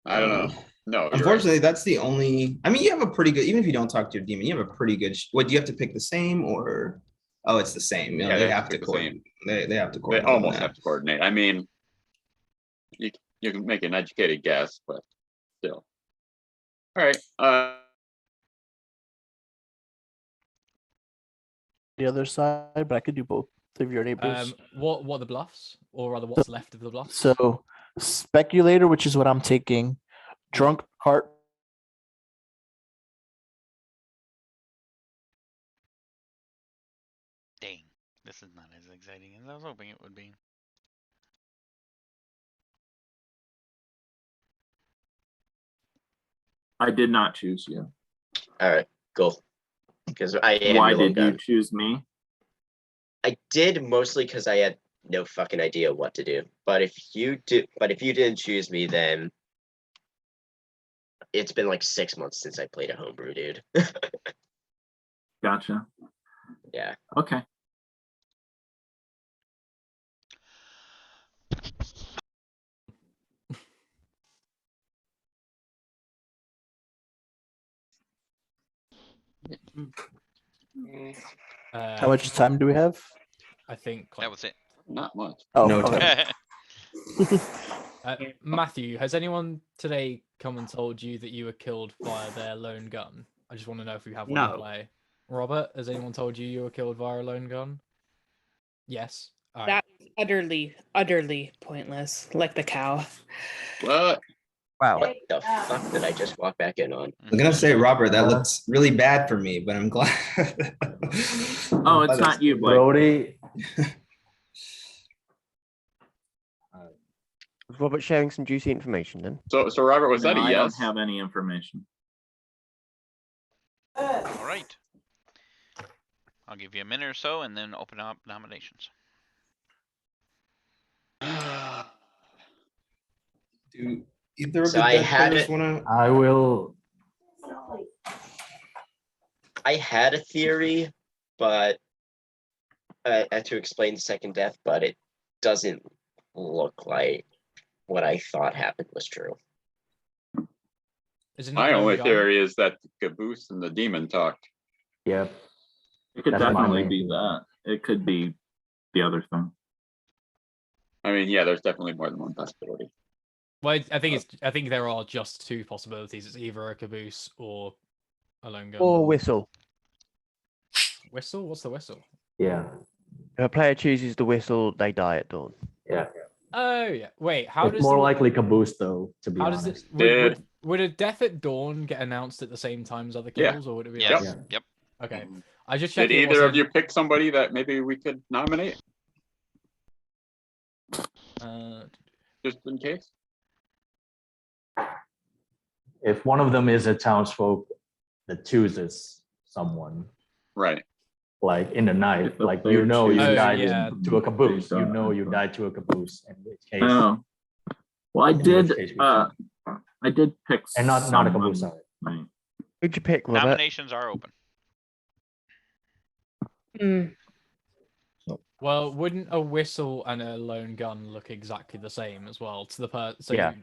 I don't know. No. Unfortunately, that's the only. I mean, you have a pretty good. Even if you don't talk to your demon, you have a pretty good. What do you have to pick the same or? Oh, it's the same. You know, they have to coordinate. They have to coordinate. They almost have to coordinate. I mean, you can make an educated guess, but still. All right. The other side, but I could do both of your neighbors. What are the bluffs, or rather, what's left of the bluffs? So, speculator, which is what I'm taking. Drunk cart. Dang, this is not as exciting as I was hoping it would be. I did not choose you. All right, go. Because I am. Why did you choose me? I did mostly because I had no fucking idea what to do. But if you didn't choose me, then it's been like 6 months since I played a homebrew, dude. Gotcha. Yeah. Okay. How much time do we have? I think that was it. Not much. Oh, no okay. Matthew, has anyone today come and told you that you were killed via their lone gun? I just want to know if you have one to play. Robert, has anyone told you were killed via a lone gun? Yes. All right. That's utterly pointless, like the cow. What? Wow. What the fuck did I just walk back in on? I'm gonna say, Robert, that looks really bad for me, but I'm glad. Oh, it's not you, Blake. Brody. Was Robert sharing some juicy information then? So Robert, was that a I yes? don't have any information. All right. I'll give you a minute or so and then open up nominations. Do either of So the I dead had players it- want to? I will. I had a theory, but to explain the second death, but it doesn't look like what I thought happened was true. Is it My not only lone gun? theory is that the caboose and the demon talked. Yep. It could That's my definitely main be theory. that. It could be the other thing. I mean, yeah, there's definitely more than one possibility. Well, I think there are just two possibilities. It's either a caboose or a lone gun. Or whistle. Whistle? What's the whistle? Yeah. If a player chooses the whistle, they die at dawn. Yeah. Oh yeah. Wait, how It's does more the, likely caboose though, to be how honest. does it Dude. would a death at dawn get announced at the same time as other Yeah. kills, or would it be Yes. like, Yep. okay? I just Did checked. it either of wasn't- you pick somebody that maybe we could nominate, Uh, just in case? If one of them is a townsfolk that chooses someone, Right. like in the night, If the like player you know you chooses died someone, to a caboose, they you don't know you confirm. died to a caboose, in which case, Oh. Well, I in which did. case we should. I did pick And not a someone, caboose, sorry. right. Who'd you pick, Robert? Nominations are open. Mm. well, wouldn't a whistle and a lone gun look exactly the same as well to the so Yeah.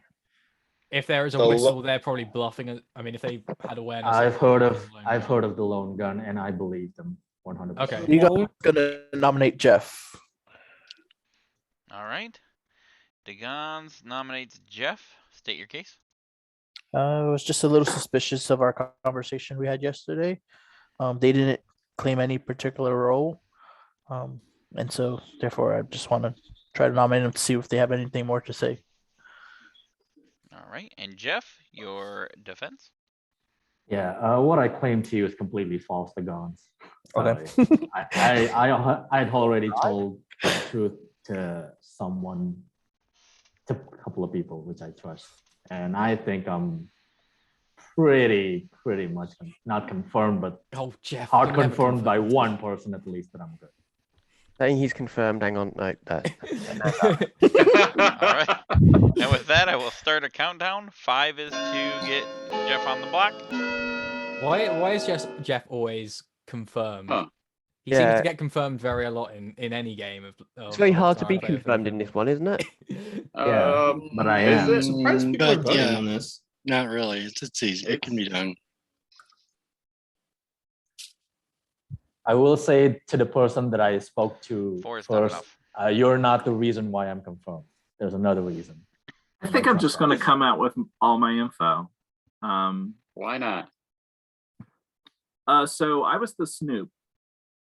if there is a The lo- whistle, they're probably bluffing. I mean, if they had awareness, I've they'd heard probably of have a lone I've gun. heard of the lone gun, and I believe them 100%. Okay. You guys gonna nominate Jeff? All right. DeGons nominates Jeff. State your case. I was just a little suspicious of our conversation we had yesterday. They didn't claim any particular role, and so therefore I just want to try to nominate them to see if they have anything more to say. All right. And Jeff, your defense. Yeah, what I claim to you is completely false. The guns. Okay. I had already told the truth to someone, to a couple of people which I trust, and I think I'm pretty much not confirmed, but Oh, Jeff. hard you're never confirmed by confirmed. one person at least that I'm good. Saying he's confirmed. Hang on, no, that. All right. And with that, I will start a countdown. 5 is to get Jeff on the block. Why is Jeff always confirmed? Huh. He seems Yeah. to get confirmed very a lot in any game of. It's very hard to Time be I play with confirmed in this one, isn't it? Yeah, but I Is am. it surprised people are But, voting yeah. on this? Not really. It's easy. It can be done. I will say to the person that I spoke to 4 is not first, enough. you're not the reason why I'm confirmed. There's another reason. I think I'm just going to come out with all my info. Why not? So I was the Snoop.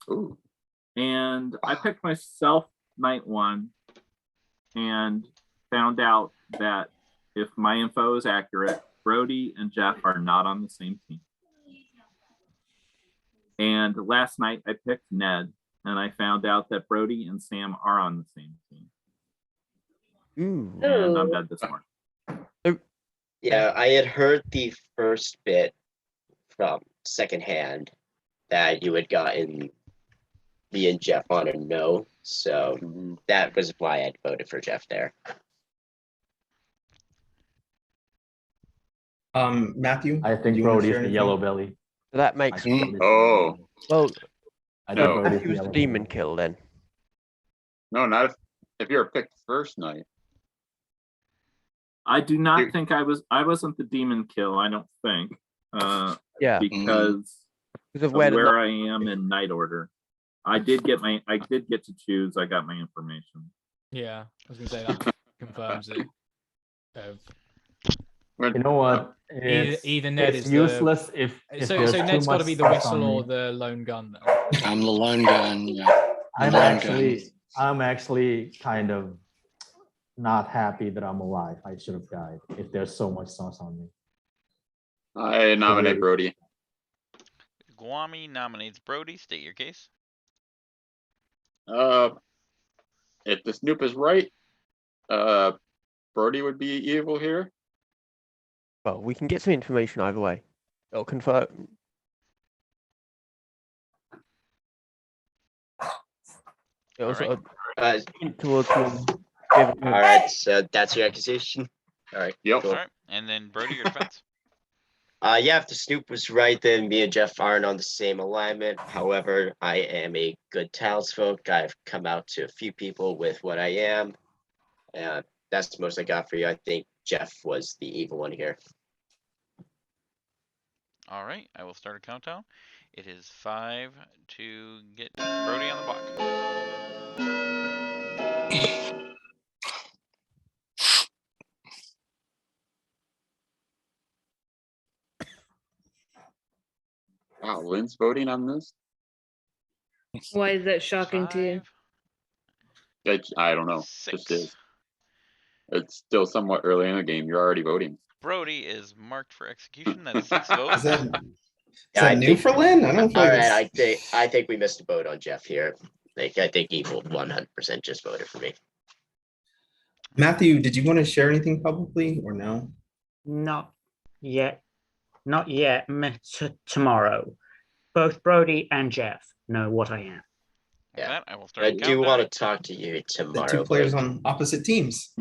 Ooh. And I picked myself night 1 and found out that if my info is accurate, Brody and Jeff are not on the same team. And last night I picked Ned, and I found out that Brody and Sam are on the same team. Ooh. And I'm dead this morning. Yeah, I had heard the first bit from secondhand that you had gotten me and Jeff on a no, so that was why I voted for Jeff there. Matthew, I do think you wanna Brody share is the anything? yellow belly. So that makes. Oh, Well, I No. think Brody's Matthew was the yellow demon belly. kill then. no, not if you're picked first night. I do not You- think I wasn't the demon kill, I don't think. Yeah. Because Because of of where the where I am in night order. I did get to choose. I got my information. Yeah, I was gonna say that confirms it. You know what? It's, Either Ned it's is useless if So there's Ned's too got to much be the stuff whistle on or me. the lone gun then. I'm the lone gun. Yeah. I'm actually kind of not happy that I'm alive. I should have died if there's so much sauce on me. I nominate Brody. Guami nominates Brody. State your case. If the Snoop is right, Brody would be evil here. Well, we can get some information either way. It'll confirm. It'll sort of hint towards one. All right, so that's your accusation. All right. Yep. Cool. All right, and then Brody, your defense. Yeah, if the Snoop was right, then me and Jeff aren't on the same alignment. However, I am a good townsfolk. I've come out to a few people with what I am. That's the most I got for you. I think Jeff was the evil one here. All right, I will start a countdown. It is 5 to get Brody on the block. Wow, Lynn's voting on this? Why is that shocking to you? 5, I don't know. 6. Just is. It's still somewhat early in the game. You're already voting. Brody is marked for execution. That's 6 votes. Is that, Yeah, I new think- for Lynn? I don't feel All like right, it's- I think we missed a vote on Jeff here. Like, I think evil 100% just voted for me. Matthew, did you want to share anything publicly or no? Not yet. Not yet. Tomorrow. Both Brody and Jeff know what I am. With that, I will start. I a do countdown. want to talk to you The tomorrow. two players Blake. on opposite teams.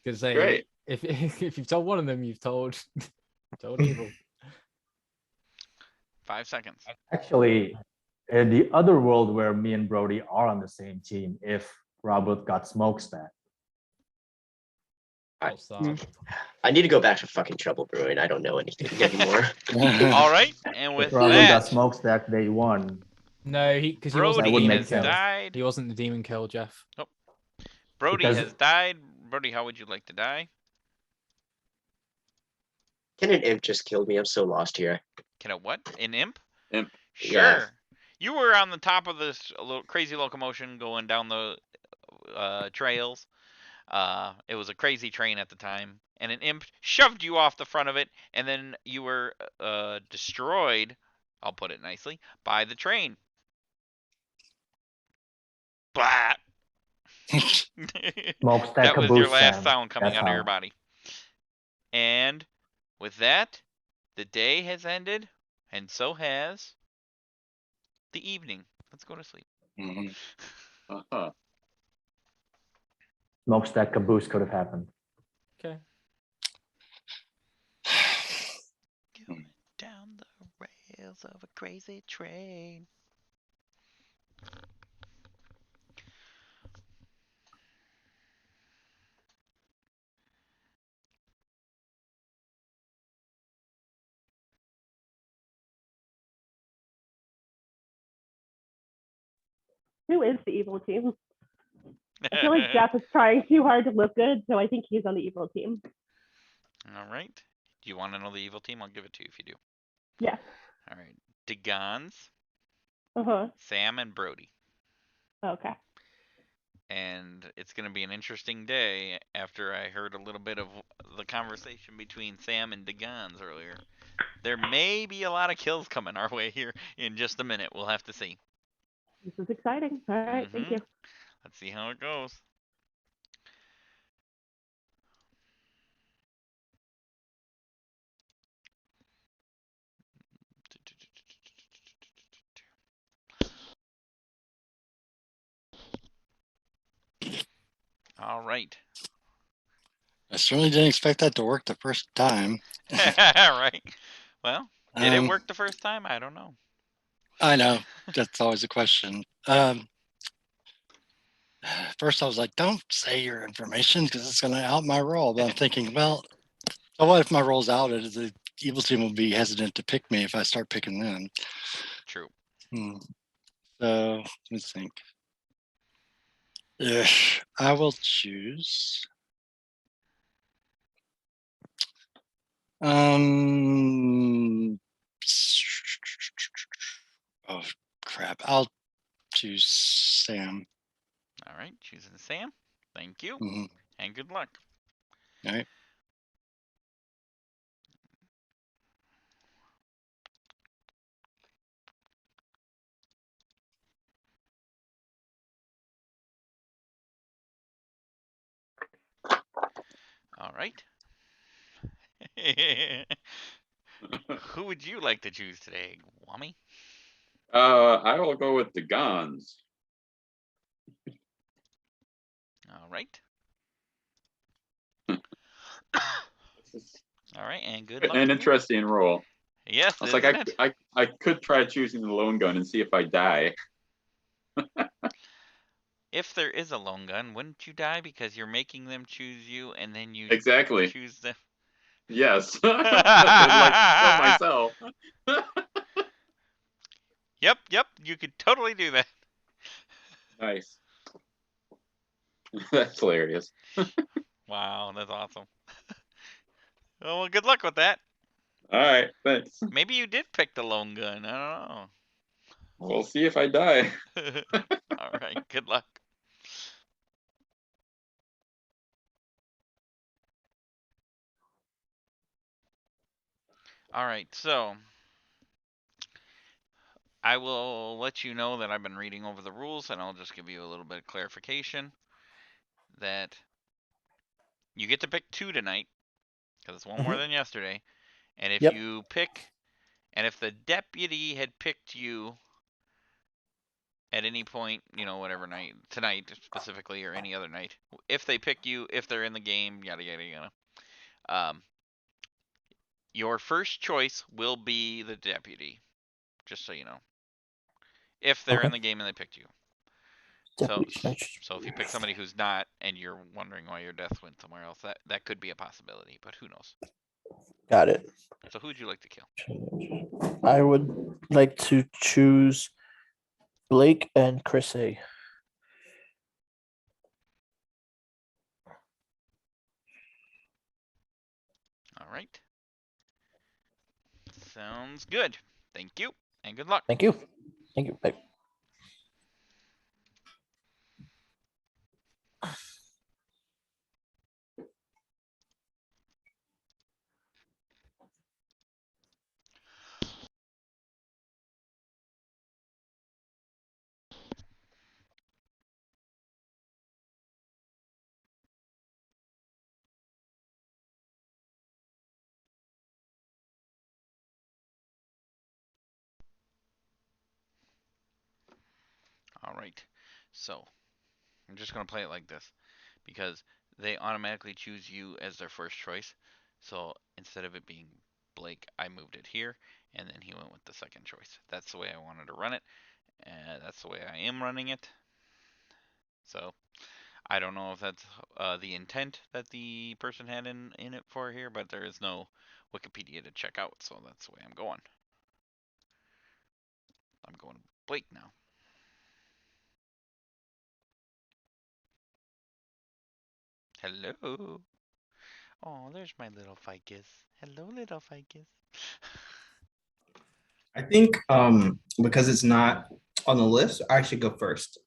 Because they, Great. if you've told one of them, you've told evil. 5 seconds. Actually, in the other world where me and Brody are on the same team, if Robert got smokestack. I need to go back to fucking Trouble Brewing. I don't know anything anymore. All right, and with If Robert got that, smokestack day one. No, because he wasn't. Brody wouldn't has make sense. died. He wasn't the demon kill, Jeff. Brody Because- has died. Brody, how would you like to die? Can an imp just kill me? I'm so lost here. Can a what? An imp? Imp. Sure. Yeah. You were on the top of this little crazy locomotion going down the trails. It was a crazy train at the time, and an imp shoved you off the front of it, and then you were destroyed, I'll put it nicely, by the train. Blah. Smokestack That was your caboose, last Sam. sound coming That's out of your how. body. And with that, the day has ended, and so has the evening. Let's go to sleep. Mhm. Uh-huh. Smokestack caboose could have happened. Okay. Going down the rails of a crazy train. Who is the evil team? I feel like Jeff is trying too hard to look good, so I think he's on the evil team. All right. Do you want to know the evil team? I'll give it to you if you do. Yes. All right. Degans, Uh-huh. Sam, and Brody. Okay. And it's going to be an interesting day after I heard a little bit of the conversation between Sam and Degans earlier. There may be a lot of kills coming our way here in just a minute. We'll have to see. This is exciting. All right, thank Mhm. you. Let's see how it goes. All right. I certainly didn't expect that to work the first time. Right. Well, did it Um, work the first time? I don't know. I know. That's always a question. First, I was like, don't say your information because it's going to out my roll. But I'm thinking, well, so what if my roll's out? The evil team will be hesitant to pick me if I start picking them. True. So let me think. Ugh, I will choose. Oh crap! I'll choose Sam. All right. Choosing Sam. Thank you. Mhm. And good luck. All right. All right. Who would you like to choose today, Wami? I will go with the guns. All right. It's All right, and good luck. an to you. interesting roll. Yes, I was like, isn't it? I could try choosing the lone gun and see if I die. If there is a lone gun, wouldn't you die because you're making them choose you, and then you Exactly. choose them? Yes. I'd like kill myself. Yep, you could totally do that. Nice. That's hilarious. Wow, that's awesome. Oh, well, good luck with that. All right, thanks. Maybe you did pick the lone gun. I We'll see if I die. don't know. All right, good luck. All right, so I will let you know that I've been reading over the rules, and I'll just give you a little bit of clarification that you get to pick 2 tonight because it's one more than yesterday. And if Yep. you pick, and if the deputy had picked you at any point, whatever night, tonight specifically, or any other night, if they pick you, if they're in the game, yada yada yada, your first choice will be the deputy. Just so you know, if they're in the game and they picked you. Deputy's So if you pick somebody who's not, and you're wondering why your death went somewhere else, that could be a possibility, but who knows? Got it. So who would you like to kill? I would like to choose Blake and Chris A. All right. Sounds good. Thank you, and good luck. Thank you. Thank you. Bye. All right. So I'm just going to play it like this because they automatically choose you as their first choice. So instead of it being Blake, I moved it here, and then he went with the second choice. That's the way I wanted to run it, and that's the way I am running it. So I don't know if that's the intent that the person had in it for here, but there is no Wikipedia to check out, so that's the way I'm going. I'm going Blake now. Hello. Oh, there's my little ficus. Hello, little ficus. I think because it's not on the list, I should go first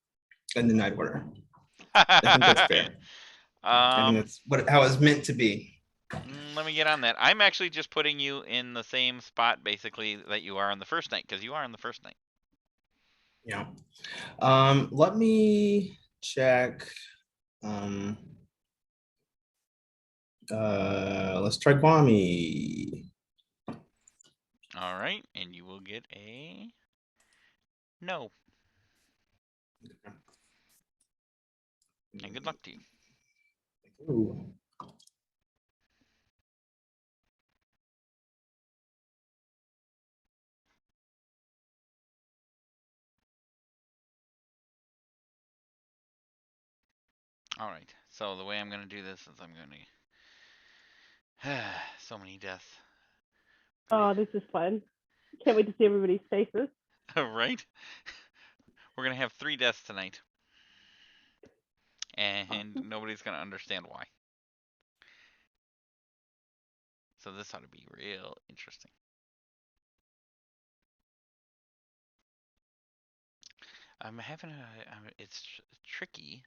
in the night order. I think that's fair. I think that's how it's meant to be. Let me get on that. I'm actually just putting you in the same spot, basically, that you are on the first night, because you are on the first night. Yeah. Let me check. Let's try Guami. All right, and you will get a no. And good luck to you. Ooh. All right, so the way I'm going to do this is I'm going to... so many deaths. Oh, this is fun. Can't wait to see everybody's faces. Right? We're going to have 3 deaths tonight. And nobody's going to understand why. So this ought to be real interesting. I'm having it's tricky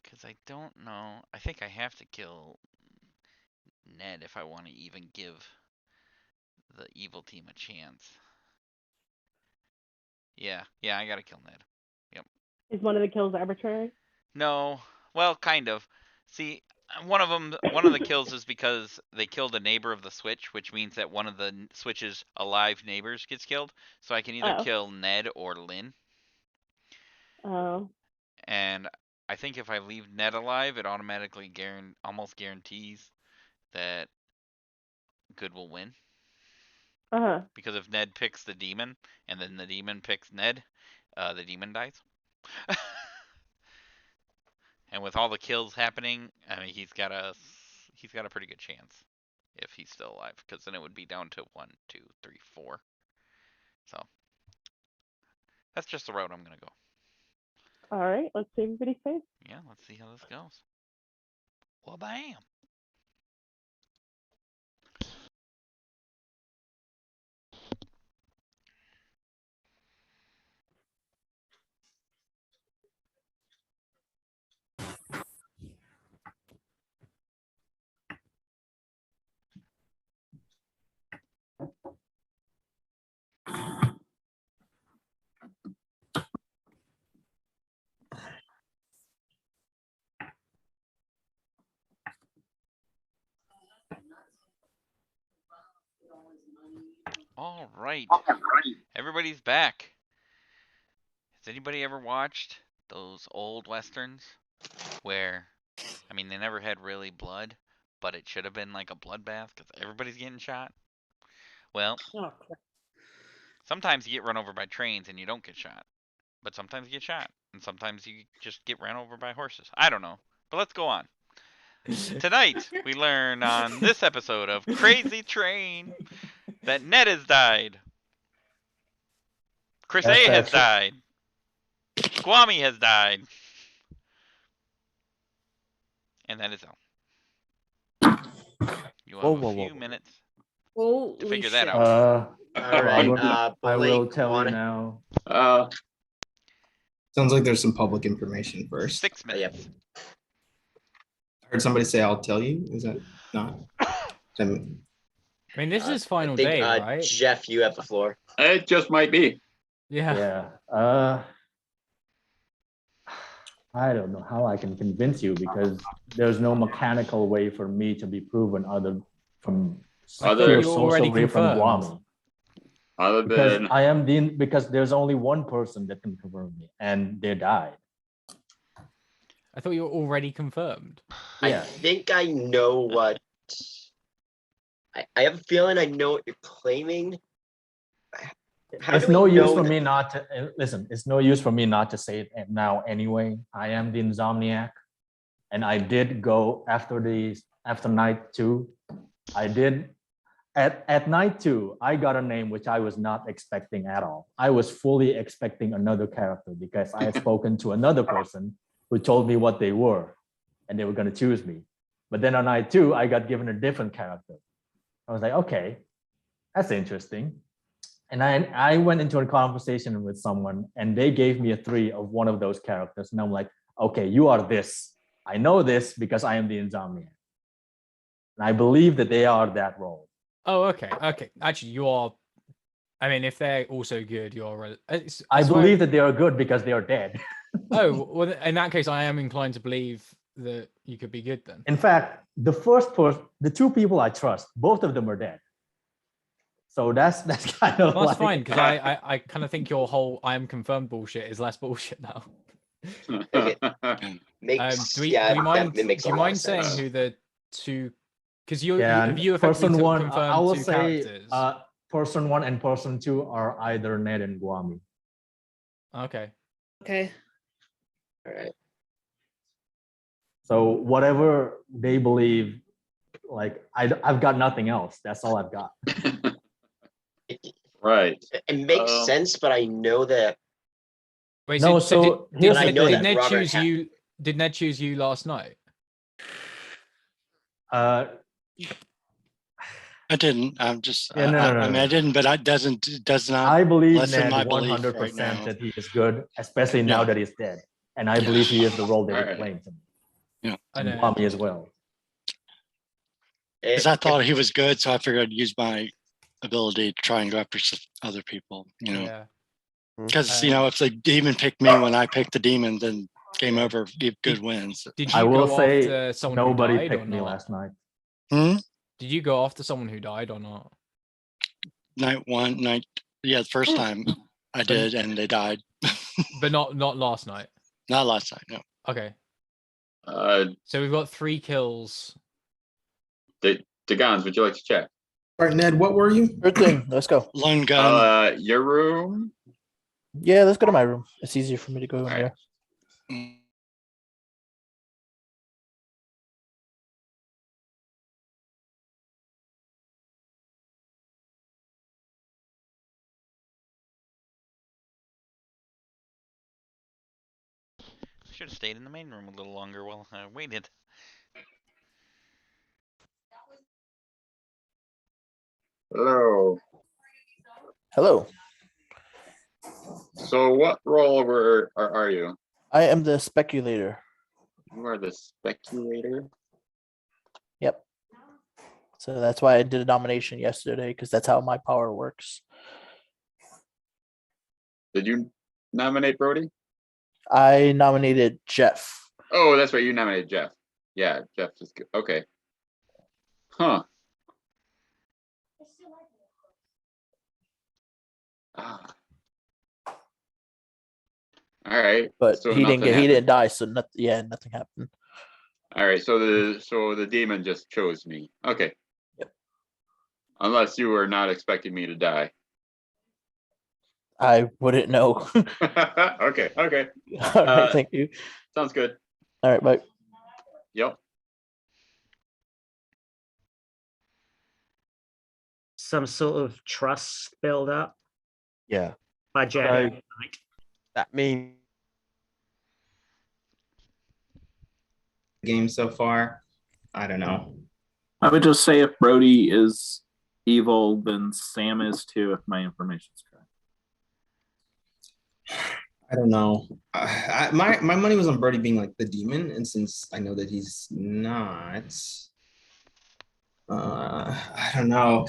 because I don't know. I think I have to kill Ned if I want to even give the evil team a chance. Yeah, I gotta kill Ned. Yep. Is one of the kills arbitrary? No, well, kind of. See, one of the kills is because they killed a neighbor of the switch, which means that one of the switch's alive neighbors gets killed. So I can either kill Ned or Lynn. Oh. And I think if I leave Ned alive, it automatically almost guarantees that good will win. Uh-huh. Because if Ned picks the demon and then the demon picks Ned, the demon dies. And with all the kills happening, I mean he's got a pretty good chance if he's still alive, because then it would be down to 1, 2, 3, 4. So that's just the route I'm gonna go. All right, let's see everybody's face. Yeah, let's see how this goes. Well, bam. All right. Everybody's back. Has anybody ever watched those old westerns where, I mean, they never had really blood, but it should have been like a bloodbath because everybody's getting shot? Well, Oh, crap. sometimes you get run over by trains and you don't get shot, but sometimes you get shot, and sometimes you just get ran over by horses. I don't know, but let's go on. Tonight, we learn on this episode of Crazy Train that Ned has died. Chris A has died. Kwame has died. And that is all. You have a few minutes to figure that out. All right. I will tell you now. Sounds like there's some public information first. 6 minutes. I heard somebody say, "I'll tell you." Is that not? I mean, this is final I think, day, right? Jeff, you have the floor. It just might be. Yeah. Yeah. I don't know how I can convince you because there's no mechanical way for me to be proven other from Other social way from Guam. Other Because than I am because there's only one person that can confirm me, and they died. I thought you were already confirmed. Yeah. I think I know what. I have a feeling I know what you're claiming. It's no use for me not to listen. It's no use for me not to say it now anyway. I am the insomniac, and I did go after night 2. I did at night 2. I got a name which I was not expecting at all. I was fully expecting another character because I had spoken to another person who told me what they were, and they were going to choose me. But then on night 2, I got given a different character. I was like, okay, that's interesting. And I went into a conversation with someone and they gave me a 3 of one of those characters. And I'm like, okay, you are this. I know this because I am the insomniac. And I believe that they are that role. Oh, okay. Okay. Actually, you are. I mean, if they're also good, you're. I believe that they are good because they are dead. Oh, well, in that case, I am inclined to believe that you could be good then. In fact, the 2 people I trust, both of them are dead. So that's kind of Well, that's fine because I kind of think your whole "I am confirmed" bullshit is less bullshit now. Makes, Do you mind saying who the 2? Because you effectively person 1, confirmed I will 2 say characters. person 1 and person 2 are either Ned and Guami. Okay. Okay. All right. So whatever they believe, like I've got nothing else. That's all I've got. Right. It makes sense, but I know that. Wait, No, so here's did, the did, thing. Ned choose you? Did Ned choose you last night? I didn't. I'm just. Yeah, no. I mean, I didn't, but it does not. I believe lessen Ned my belief 100% right now. that he is good, especially now that he's dead. And I believe he is the role that he played to me. Yeah. And Kwame as well. Because I thought he was good, so I figured I'd use my ability to try and go after other people. Yeah. Because if the demon picked me when I picked the demon, then game over. Good wins. Did you I will go say after someone nobody who died picked or me not? last night. Did you go after someone who died or not? The first time I did, and they died. But not last night. Not last night, no. Okay. So we've got 3 kills. Dagans, would you like to check? All right, Ned, what were you? Sure thing. Let's go. Lone gun. Your room. Yeah, let's go to my room. It's easier for me to go in All there. Mm, Should have stayed in the main room a little longer while I waited. Hello. Hello. So what role are you? I am the speculator. You are the speculator. Yep. So that's why I did a nomination yesterday, because that's how my power works. Did you nominate Brody? I nominated Jeff. Oh, that's right. You nominated Jeff. Yeah, Jeff is good. Okay. Huh. Ah. All right. But So he didn't nothing he happened. didn't die, so nothing happened. All right. So the demon just chose me. Okay. Yep. Unless you were not expecting me to die. I wouldn't know. Okay. Okay. All right, thank you. Sounds good. All right, bye. Yep. Some sort of trust build up Yeah. by Jack. So that means Game so far. I don't know. I would just say if Brody is evil, then Sam is too, if my information is correct. I don't know. My money was on Brody being like the demon, and since I know that he's not, I don't know.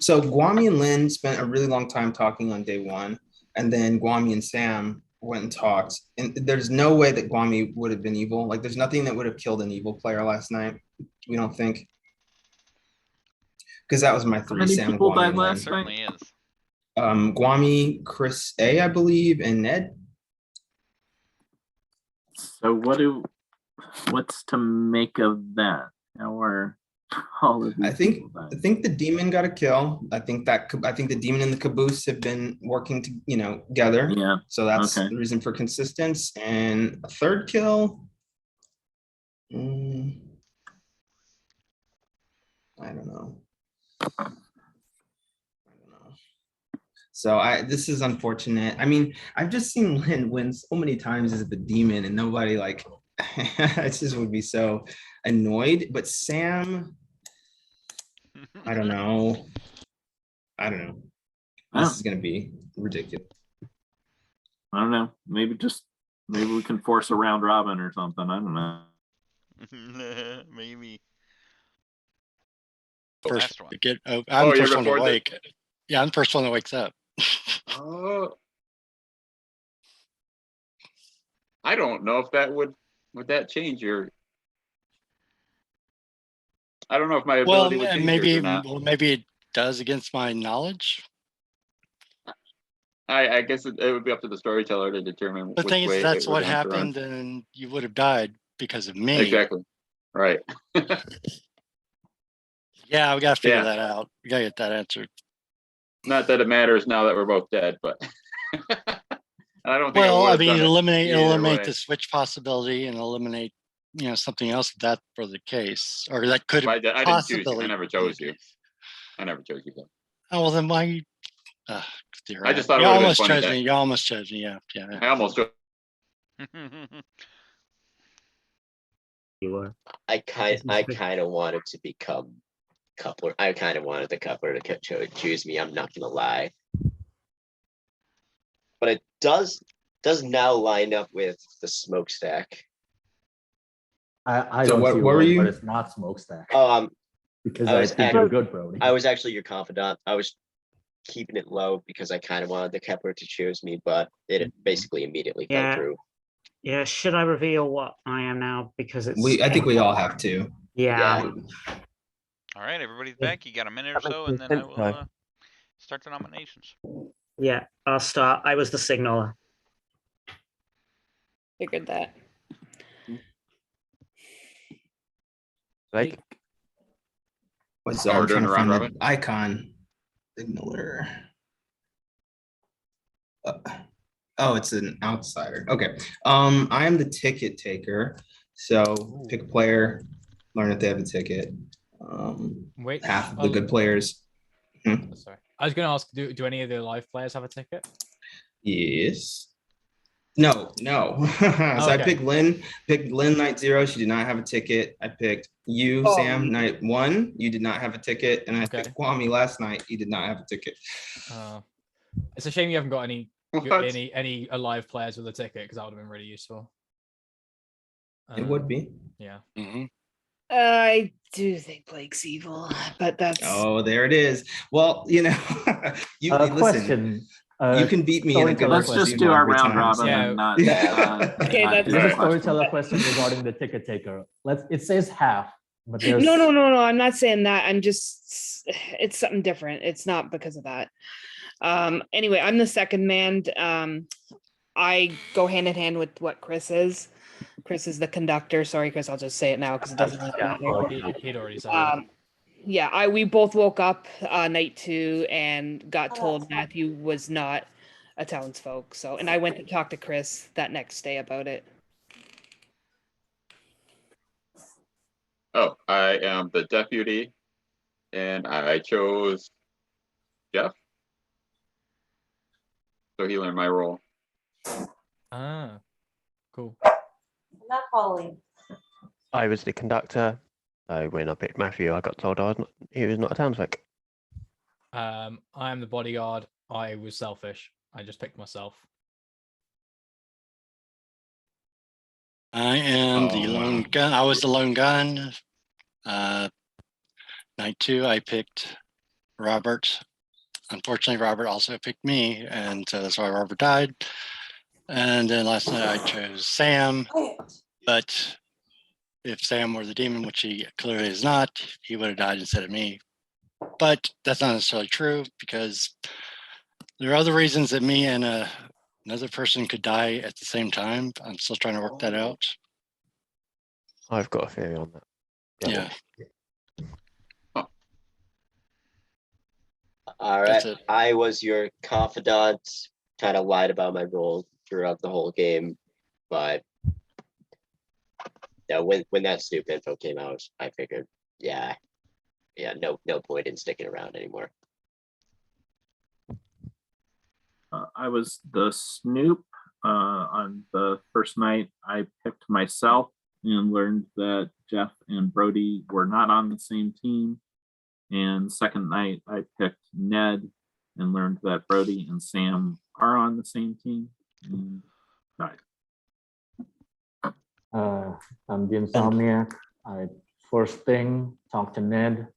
So Guami and Lynn spent a really long time talking on day one, and then Guami and Sam went and talked. And there's no way that Guami would have been evil. Like, there's nothing that would have killed an evil player last night. We don't think, because that was my How three: many Sam, people Guami, died and last Lynn. Certainly is. Guami, Chris A, I believe, and Ned. So what's to make of that? How are all of these I think people died? the demon got a kill. I think the demon and the caboose have been working together. Yeah. So that's Okay. the reason for consistence. And a third kill. I don't know. So this is unfortunate. I mean, I've just seen Lynn win so many times as the demon, and nobody like I just would be so annoyed. But Sam, I don't know. This is gonna be ridiculous. I don't know. Maybe we can force a round robin or something. I don't know. Maybe. First Last one. to get. I'm the you're first one to before the- wake. Yeah, I'm the first one that wakes up. Oh. I don't know if that would that change your. I don't know if my Well, ability would change yours or not. maybe it does against my knowledge. I guess it would be up to the storyteller to determine. The which thing is, way that's it would what answer on. happened, and you would have died because of me. Exactly. Right. Yeah, we got to figure Yeah. that out. We got to get that answered. Not that it matters now that we're both dead, but I don't think. Well, I would've mean, done it eliminate either way. the switch possibility and eliminate, something else if that for the case, or that could But have I didn't choose you. I possibly. never chose you. I never chose you. Though. Oh well, then why? I just thought it you would have been almost funny. chose me. You almost chose me. Yeah. I almost chose. You were. I kind of wanted to become coupler. I kind of wanted the coupler to choose me. I'm not gonna lie, but it does now line up with the smokestack. I So don't what see were one, you? but it's not smokestack. I Because I was think you're good, Brody. I was actually your confidant. I was keeping it low because I kind of wanted the Kepler to choose me, but it basically immediately fell through. Yeah, should I reveal what I am now? Because it's I think we all have to. Yeah. All right, everybody's back. You got a minute or so, and then I will start the nominations. Yeah, I'll start. I was the signaler. Figured that. like What's Oh, I'm we're doing trying to a round find robin? the icon. Signaler. Oh, it's an outsider. Okay. I am the ticket taker. So pick a player, learn if they have a ticket. Which Half of the good players. Sorry, I was going to ask. Do any of the live players have a ticket? Yes. No. So I Okay. picked Lynn. Picked Lynn night 0. She did not have a ticket. I picked you, Oh. Sam, night 1. You did not have a ticket, and I Okay. picked Kwame last night. He did not have a ticket. It's a shame you haven't got any What? any alive players with a ticket, because that would have been really useful. It would be. Yeah. I do think Blake's evil, but that's Oh, there it is. Well, you know, you listen. Question. You can beat me in a good Storyteller Let's just question do our every round time, robin so- and not. Okay, not that's do There's the a question. storyteller question regarding the ticket taker. It says half, but there's no. I'm not saying that. I'm just it's something different. It's not because of that. Anyway, I'm the second man. I go hand in hand with what Chris is. Chris is the conductor. Sorry, Chris, I'll just say it now because it doesn't really matter. He'd already said it. Yeah, we both woke up night 2 and got told Matthew was not a townsfolk. So, and I went to talk to Chris that next day about it. Oh, I am the deputy, and I chose Jeff. So he learned my role. Ah, cool. Not following. I was the conductor. So when I picked Matthew, I got told he was not a townsfolk. I am the bodyguard. I was selfish. I just picked myself. I am the Oh, lone wow. gun. I was the lone gun. Night 2, I picked Robert. Unfortunately, Robert also picked me, and so that's why Robert died. And then last night I chose Sam. But if Sam were the demon, which he clearly is not, he would have died instead of me. But that's not necessarily true, because there are other reasons that me and another person could die at the same time. I'm still trying to work that out. I've got a theory on that. Yeah. All That's right. it. I was your confidant, kind of lied about my role throughout the whole game, but yeah, when that stupid info came out, I figured, yeah, no point in sticking around anymore. I was the Snoop. On the first night, I picked myself and learned that Jeff and Brody were not on the same team. And second night, I picked Ned and learned that Brody and Sam are on the same team. And died. I'm the insomniac. I first thing talked to Ned.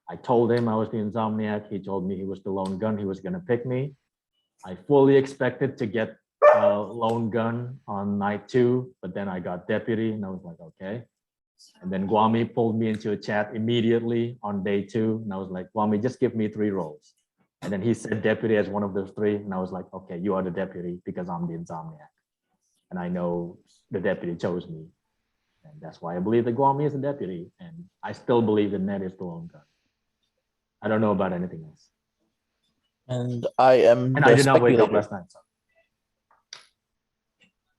I told him I was the insomniac. He told me he was the lone gun. He was going to pick me. I fully expected to get a lone gun on night 2, but then I got deputy, and I was like, okay. And then Kwame pulled me into a chat immediately on day 2, and I was like, Kwame, just give me 3 roles. And then he said deputy as one of those 3, and I was like, okay, you are the deputy because I'm the insomniac. And I know the deputy chose me. And that's why I believe that Kwame is a deputy. And I still believe that Ned is the lone gun. I don't know about anything else. And I am And the I did not wake up speculator. last night. So.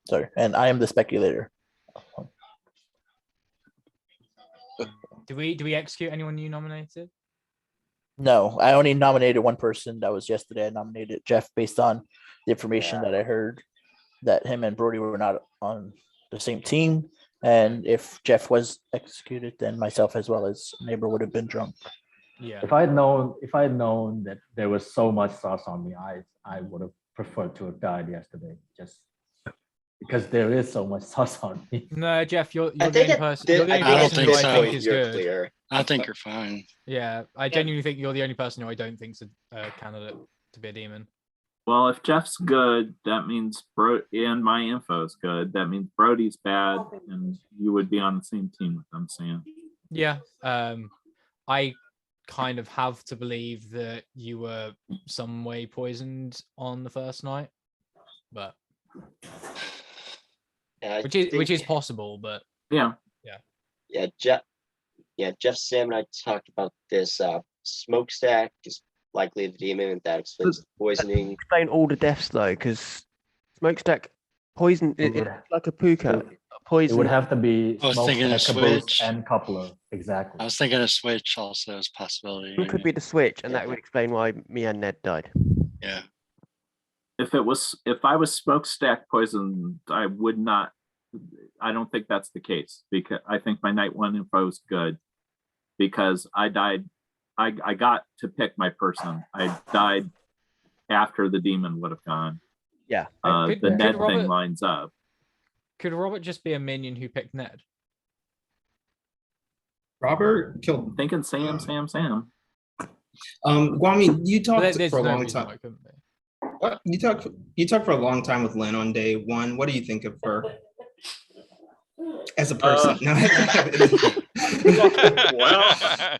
Sorry, and I am the speculator. Do we execute anyone you nominated? No, I only nominated one person. That was yesterday. I nominated Jeff based on the information that I heard that him and Brody were not on the same team. And if Jeff was executed, then myself as well as neighbor would have been drunk. Yeah. If I had known that there was so much sauce on me, I would have preferred to have died yesterday, just because there is so much sauce on me. No, Jeff, you're I the think only at person. thi- You're the I only think at person who this I think point is you're good. clear. I think you're fine. Yeah, I genuinely think you're the only person who I don't think's a candidate to be a demon. Well, if Jeff's good, that means and my info is good. That means Brody's bad, and you would be on the same team with them, Sam. Yeah. I kind of have to believe that you were some way poisoned on the first night, but And I which is think- possible, but Yeah. Yeah, Yeah, Jeff, Sam, and I talked about this. Smokestack is likely the demon, and that explains the poisoning. Explain all the deaths though, because smokestack poison. It's like a puka. It Poison. would have to be I was thinking a smokestack, caboose, switch. and coupler. Exactly. I was thinking a switch also as a possibility. Who could maybe. be the switch, and Yeah. that would explain why me and Ned died. Yeah. If I was smokestack poisoned, I would not. I don't think that's the case, because I think my night one info is good, because I died. I got to pick my person. I died after the demon would have gone. Yeah. The Ned thing lines up. Could Robert just be a minion who picked Ned? Robert killed. I'm thinking Sam. Guami, you talked There's for a no long reason time. why it couldn't be. What you talked for a long time with Lynn on day one. What do you think of her as a person? No. Well,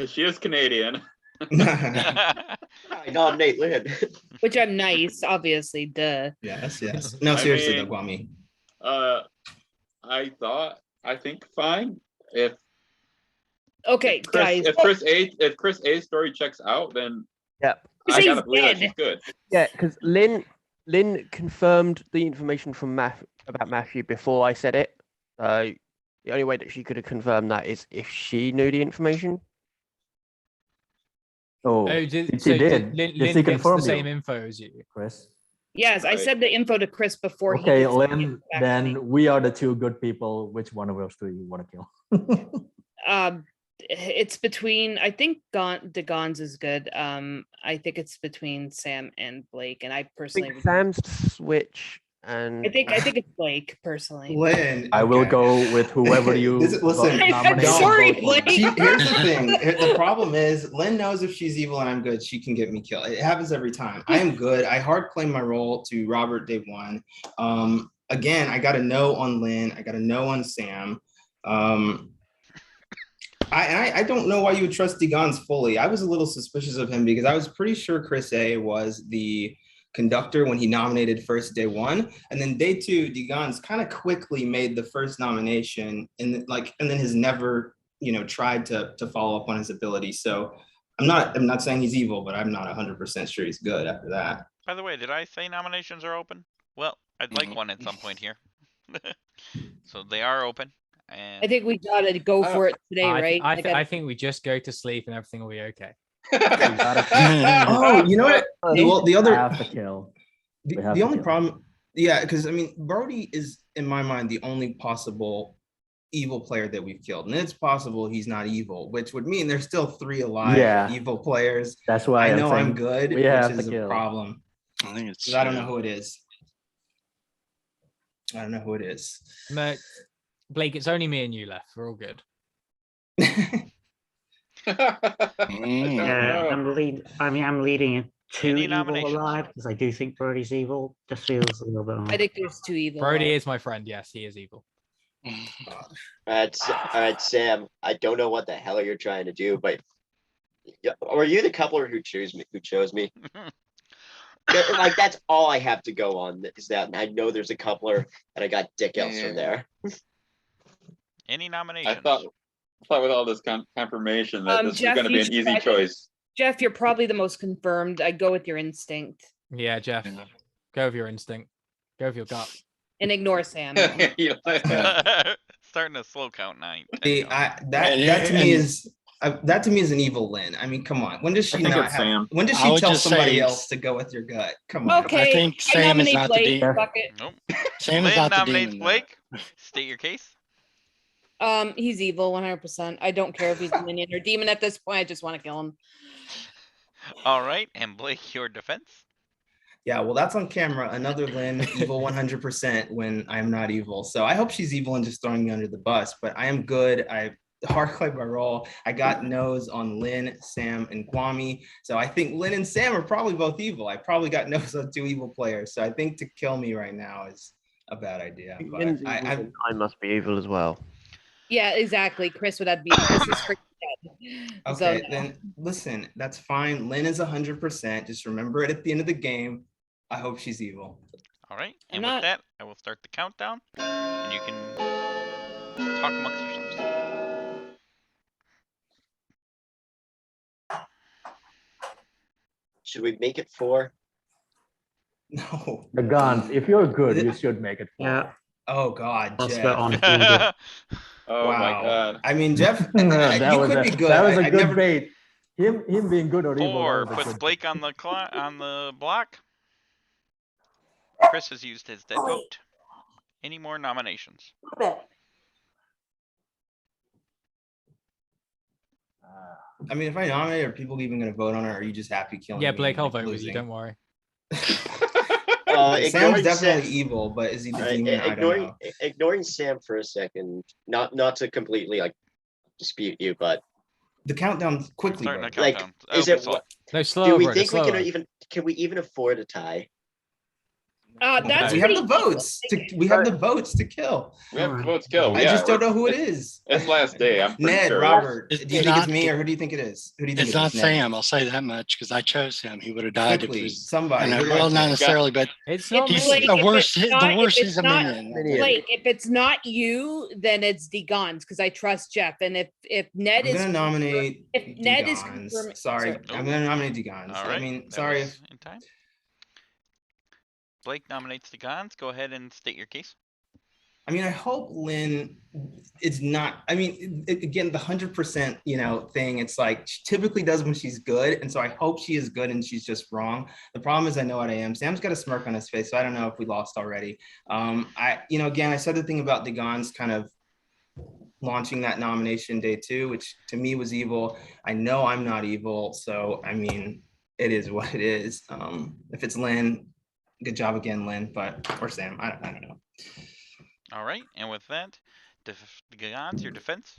she is Canadian. I nominate Lynn. Which I'm nice, obviously, duh. Yes. No, seriously though, Guami. I think fine. If Okay, guys. If Chris A's story checks out, then Yep. I gotta believe that she's good. Yeah, because Lynn confirmed the information from about Matthew before I said it. The only way that she could have confirmed that is if she knew the information. Oh, did she Lynn did. Did gets she the confirm same you, info as you? Chris? Yes, I said the info to Chris before he. Okay, gets Lynn. back to me. Then we are the two good people. Which one of us do you want to kill? It's between. I think Gons is good. I think it's between Sam and Blake, and I I personally. think Sam's switch and. I think it's Blake personally. Lynn. I will go with whoever you Listen, nominate. sorry, vote for. Blake. Here's the thing. The problem is Lynn knows if she's evil and I'm good, she can get me killed. It happens every time. I am good. I hard claim my role to Robert day one. Again, I got a no on Lynn. I got a no on Sam. I don't know why you would trust Degons fully. I was a little suspicious of him because I was pretty sure Chris A was the conductor when he nominated first day one, and then day two, Degons kind of quickly made the first nomination, and then has never, tried to follow up on his ability. So I'm not saying he's evil, but I'm not 100% sure he's good after that. By the way, did I say nominations are open? Well, I'd like one at some point here. So they are open. And I think we gotta go for it today, right? I think we just go to sleep and everything will be okay. Oh, you know what? Well, the other have to kill. the only problem, yeah, because I mean, Brody is in my mind the only possible evil player that we've killed, and it's possible he's not evil, which would mean there's still 3 alive evil players. That's why I know I'm good, which is a kill. problem. I think it's. I don't know who it is. No, Blake, it's only me and you left. We're all good. I'm leading 2 Any evil nominations? alive because I do think Brody's evil. Just feels a little bit. I think there's 2 evil. Brody is my friend. Yes, he is evil. All right, Sam. I don't know what the hell you're trying to do, but were you the coupler who chose me? Like that's all I have to go on is that I know there's a coupler and I got dick else from there. Any nominations? I thought with all this confirmation that this Jeff, was going to be an easy choice. Jeff, you're probably the most confirmed. I go with your instinct Yeah, Jeff. Go with your instinct. Go with your gut. and ignore Sam. Starting a slow count 9. That to me is an evil Lynn. I mean, come on. When does she I think not it's have? Sam. When does I she would tell just somebody say- else to go with your gut? Come on. Okay, I think Sam is nominate not the Blake. demon. Fuck it. Nope. Sam is Lynn not the nominates demon. Blake. State your case. He's evil 100%. I don't care if he's a minion or demon at this point. I just want to kill him. All right, and Blake, your defense. Yeah, well, that's on camera. Another Lynn, evil 100% when I'm not evil. So I hope she's evil and just throwing me under the bus. But I am good. I hard claim my role. I got no's on Lynn, Sam, and Kwame. So I think Lynn and Sam are probably both evil. I probably got no's on 2 evil players. So I think to kill me right now is a bad idea. But I must be evil as well. Yeah, exactly. Chris would have to be Chris is freaking dead. Okay, So, then listen, that's fine. Lynn is 100%. Just remember it at the end of the game. I hope she's evil. All right, I'm and not- with that, I will start the countdown, and you can talk amongst yourselves. Should we make it 4? No. The guns. If you're good, you should make it 4. Yeah. Oh God, Let's Jeff. bet on Voodoo. Oh my Wow. God. I mean, Jeff, that you was could a, be good. That was a I good never. bait. Him being good or evil. 4 That was a puts good Blake bait. on the block. Chris has used his dead vote. Any more nominations? I mean, if I nominate, are people even going to vote on it? Or are you just happy killing? Yeah, me Blake, and, I'll like, vote with you. losing? Don't worry. Sam's Ignoring definitely Sam, evil, but is he the all right, demon? I don't know. ignoring Sam for a second, not to completely like dispute you, but The countdown quickly, Starting bro. a countdown. is It'll it be slow. No, do slower, we Brody, think we slower. can we even afford a tie? That's We have pretty the votes. We have the votes to kill. We have votes kill. I Yeah, just don't we're- know who it is. It's last day. I'm pretty Ned, sure. Robert. It's Do you think it's not- me or who do you think it is? Who do you think It's it not is? Ned? Sam. I'll say that much because I chose him. He would have died if Quickly, it was somebody. I know, Who do I well, not pick? necessarily, but It's not he's Blake, me. the if worst. it's The not- worst if is it's a not- minion. Blake, if it's not you, then it's Degons because I trust Jeff. And if Ned I'm is gonna nominate if Ned is Degons. confirming- Sorry, I'm gonna nominate Degons. All I right. mean, that sorry. was in time. Blake nominates the Gons. Go ahead and state your case. I mean, I hope Lynn is not. I mean, again, the 100%, thing. It's like she typically does when she's good, and so I hope she is good and she's just wrong. The problem is I know what I am. Sam's got a smirk on his face, so I don't know if we lost already. Again, I said the thing about Degons kind of launching that nomination day 2, which to me was evil. I know I'm not evil, so I mean, it is what it is. If it's Lynn, good job again, Lynn, or Sam. I don't know. All right. And with that, Gons, your defense.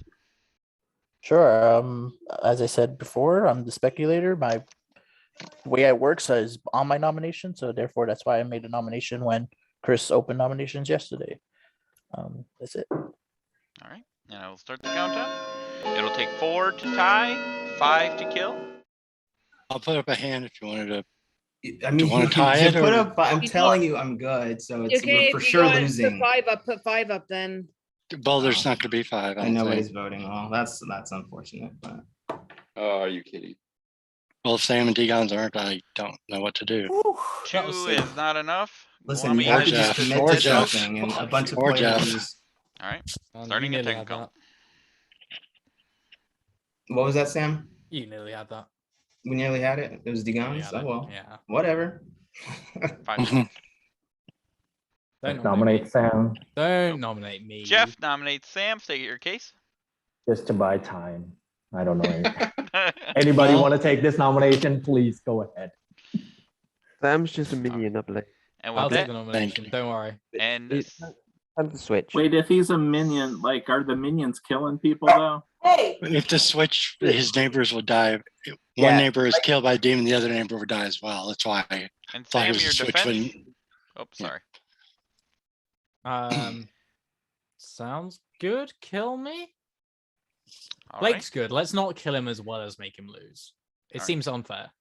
Sure. As I said before, I'm the speculator. My way it works is on my nomination, so therefore that's why I made a nomination when Chris opened nominations yesterday. That's it. All right. And I will start the countdown. It'll take 4 to tie, 5 to kill. I'll put up a hand if you wanted to. I mean, want to tie you it? put Or? up. I'm telling you, I'm good. So it's Okay, we're for if you sure want to losing. Put 5 up. Put 5 up then. Well, there's not going to be 5. I And don't nobody's think. voting. Well, that's unfortunate. But Oh, are you kidding? Well, if Sam and Degons aren't, I don't know what to do. 2 is not enough. listen, you Gwami have to is just Jeff. commit Or to Jeff. something, and a bunch of Or players. Jeff. Just, All right. You Starting at nearly 10 had count. what was that, Sam? You nearly had that. We nearly had it. It was Nearly Degons. had Oh it, well, Yeah. whatever. 5 seconds. Don't Nominate Sam Don't nominate me. Jeff nominates Sam. State your case. just to buy time. I don't know anything. Anybody Well- want to take this nomination? Please go ahead. Sam's just a minion, I believe. And I'll with take that, the nomination. Don't worry. and Time to switch. Wait, if he's a minion, like, are the minions killing people though? If the switch, his neighbors would die. One Yeah, neighbor is killed by a demon, the other neighbor would die as well. That's why I and thought Sam, it was a your switch. defense. When, Oh, Yeah. sorry. Sounds good. Kill me. All Blake's right. good. Let's not kill him as well as make him lose. It All right. seems unfair.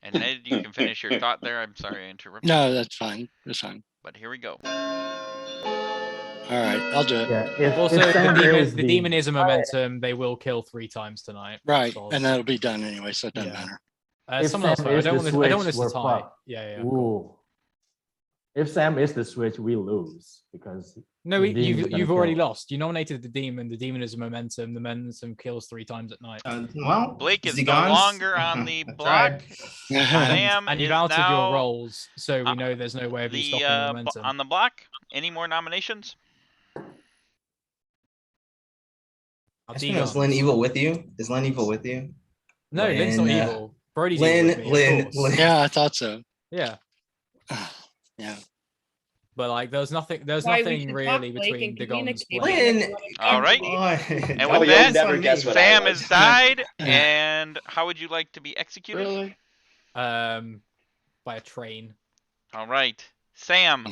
And Ned, you can finish your thought there. I'm sorry I interrupted. no, that's fine. That's fine. But here we go. All right, I'll do it. Yeah. If, Also, if Sam is the demon is a momentum. They will kill 3 times tonight. Right, So- and that'll be done anyway, so it doesn't Yeah. matter. If someone else. Sam vote. I is don't the want. I don't want us switch, to we're tie. fucked. Yeah. Ooh. If Sam is the switch, we lose because No, the demon's you've gonna already kill. lost. You nominated the demon. The demon is a momentum. The momentum kills 3 times at night. Well, Blake is no Degons. longer on the I block. tried. Sam And you've is altered now your roles, so we uh, know there's no way of you the stopping the momentum. on the block. Any more nominations? I'll Is Lynn Degons. evil with you? Is Lynn evil with you? No, Lynn's not Lynn, evil. Brody's evil with me, of Lynn, course. Lynn. Yeah, I thought so. Yeah, Yeah. but like, there's nothing. There's Why we nothing should really talk, Blake, between and Degons. communicate. Lynn. All right. And And Oh, with you'll that, never guess what I Sam was. has died. And how would you like to be executed? By a train. All right. Sam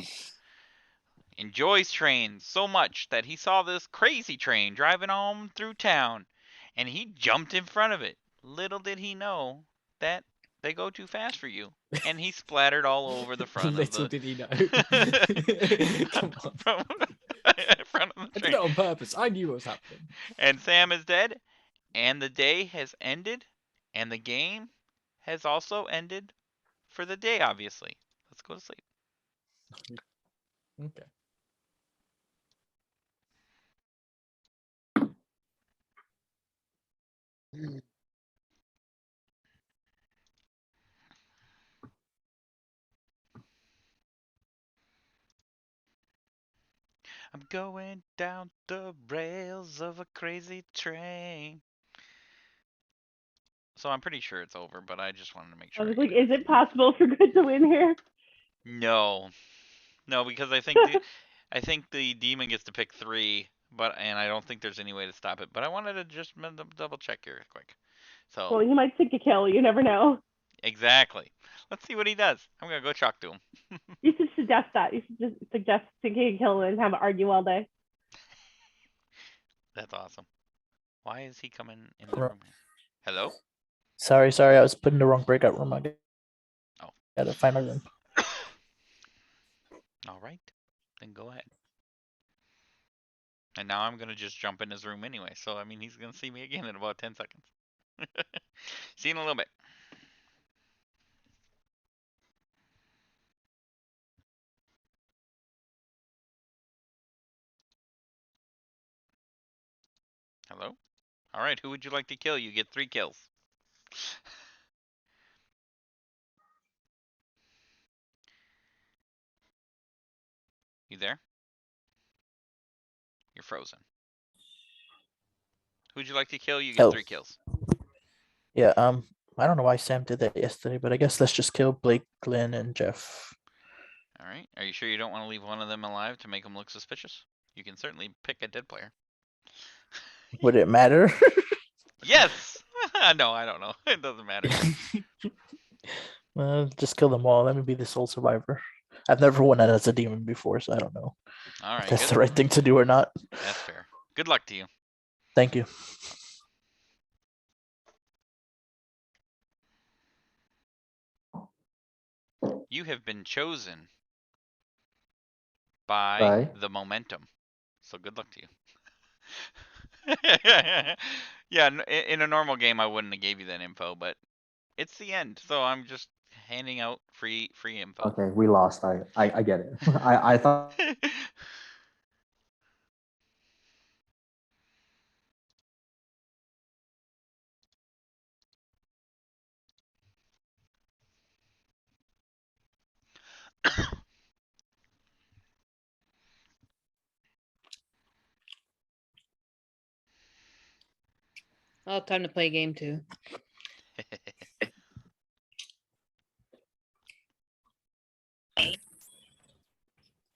enjoys trains so much that he saw this crazy train driving home through town and he jumped in front of it. Little did he know that they go too fast for you. And he splattered all over the front Little of the did he know. Come on. front of the I did train. it on purpose. I knew what was happening. And Sam is dead and the day has ended and the game has also ended for the day, obviously. Let's go to sleep. Okay. I'm going down the rails of a crazy train. So I'm pretty sure it's over, but I just wanted to make I sure. was like, is it possible for good to win here? No, no, because I think the demon gets to pick 3, and I don't think there's any way to stop it. But I wanted to just double check here quick. So Well, he might take a kill. You never know. exactly. Let's see what he does. I'm gonna go talk to him. You should suggest that. You should just suggest taking a kill and have it argue all day. That's awesome. Why is he coming in the room? Hello? Sorry, I was put in the wrong breakout room. I Oh. gotta find my room. All right, then go ahead. And now I'm gonna just jump in his room anyway. So I mean, he's gonna see me again in about 10 seconds. See you in a little bit. Hello? All right, who would you like to kill? You get 3 kills. You there? You're frozen. Who'd you like to kill? You get 3 kills. Yeah, I don't know why Sam did that yesterday, but I guess let's just kill Blake, Glenn, and Jeff. All right. Are you sure you don't want to leave one of them alive to make them look suspicious? You can certainly pick a dead player. Would it matter? Yes! No, I don't know. It doesn't matter. Just kill them all. Let me be the sole survivor. I've never won as a demon before, so I don't know All right. if that's the right thing to do or not. That's fair. Good luck to you. Thank you. You have been chosen by the momentum. So good luck to you. Yeah, in a normal game, I wouldn't have gave you that info, but it's the end, so I'm just handing out free info. Okay, we lost. I get it. I thought. Oh, time to play a game too.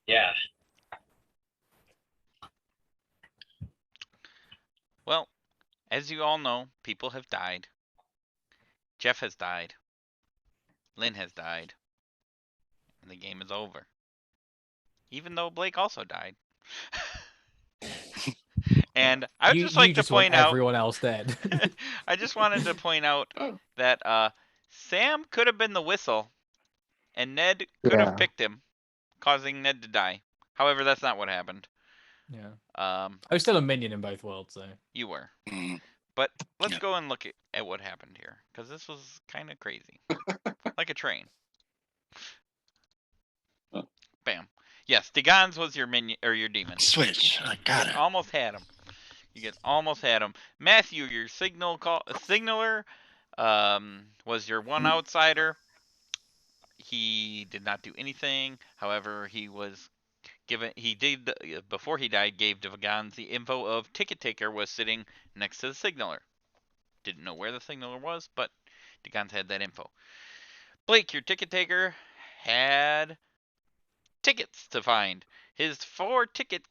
Yeah. Well, as you all know, people have died. Jeff has died. Lynn has died. And the game is over. Even though Blake also died. And I would just like to point out everyone else dead. I just wanted to point out that Sam could have been the whistle and Ned could have picked him, causing Ned to die. However, that's not what happened. Yeah. I was still a minion in both worlds, so. You were. But let's go and look at what happened here, because this was kind of crazy. Like a train. Bam. Yes, Degans was your minion or your demon. Switch. I got it. Almost had him. You guys almost had him. Matthew, your signaler, was your one outsider. He did not do anything. However, he was given. He did before he died. Gave Degans the info of Ticket Taker was sitting next to the signaler. Didn't know where the signaler was, but Degans had that info. Blake, your ticket taker, had tickets to find. His 4 ticket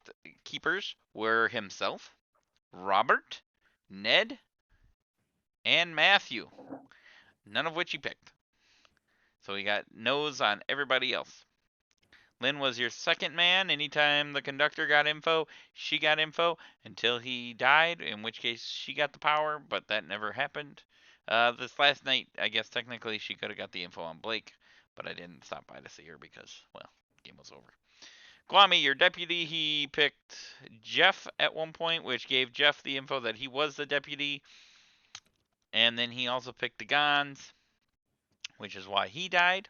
keepers were himself, Robert, Ned, and Matthew. None of which he picked. So he got no's on everybody else. Lynn was your second man. Anytime the conductor got info, she got info until he died, in which case she got the power, but that never happened. This last night, I guess technically she could have got the info on Blake, but I didn't stop by to see her because, well, the game was over. Guami, your deputy, he picked Jeff at one point, which gave Jeff the info that he was the deputy. And then he also picked the Gons. which is why he died.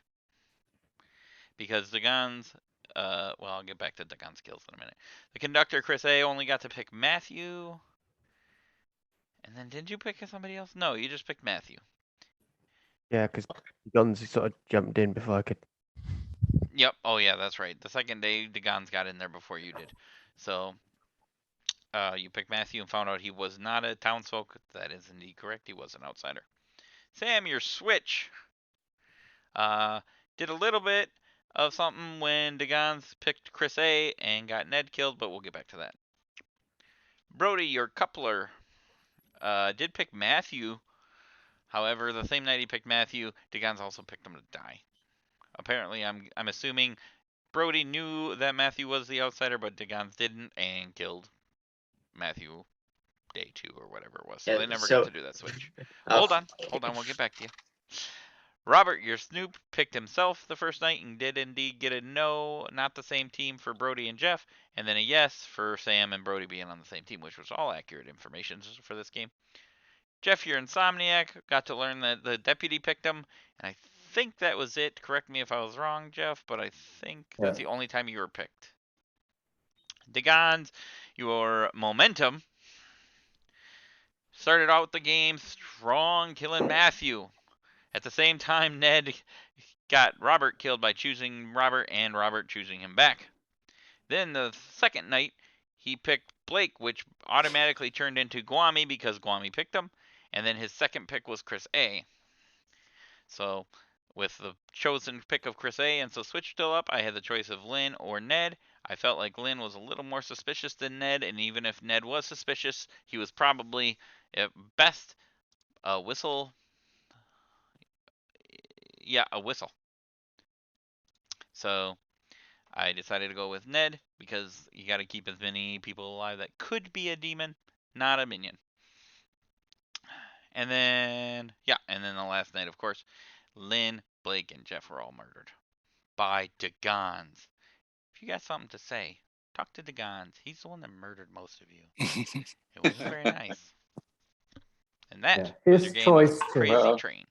Because Dagon's, well, I'll get back to Dagon's skills in a minute. The conductor, Chris A, only got to pick Matthew. And then did you pick somebody else? No, you just picked Matthew. Yeah, because Guns sort of jumped in before I could. Yep. Oh, yeah, that's right. The second day, Dagon's got in there before you did. So, you picked Matthew and found out he was not a townsfolk. That is indeed correct. He was an outsider. Sam, your switch. Did a little bit of something when Dagon's picked Chris A and got Ned killed, but we'll get back to that. Brody, your coupler, did pick Matthew. However, the same night he picked Matthew, Dagon's also picked him to die. Apparently, I'm assuming Brody knew that Matthew was the outsider, but Dagon's didn't and killed Matthew day 2 or whatever it was. So they never got to do that switch. Hold on, we'll get back to you. Robert, your Snoop, picked himself the first night and did indeed get a no, not the same team for Brody and Jeff, and then a yes for Sam and Brody being on the same team, which was all accurate information for this game. Jeff, your Insomniac, got to learn that the deputy picked him, and I think that was it. Correct me if I was wrong, Jeff, but I think that's the only time you were picked. Dagons, your Momentum, started out the game strong, killing Matthew. At the same time, Ned got Robert killed by choosing Robert and Robert choosing him back. Then the second night, he picked Blake, which automatically turned into Guami because Guami picked him. And then his second pick was Chris A. So with the chosen pick of Chris A and so switch still up, I had the choice of Lynn or Ned. I felt like Lynn was a little more suspicious than Ned, and even if Ned was suspicious, he was probably at best a whistle. Yeah, a whistle. So I decided to go with Ned because you got to keep as many people alive that could be a demon, not a minion. And then, and then the last night, of course, Lynn, Blake, and Jeff were all murdered by Dagons. If you got something to say, talk to Dagons. He's the one that murdered most of you. It wasn't very nice. And that was your game of Crazy Train.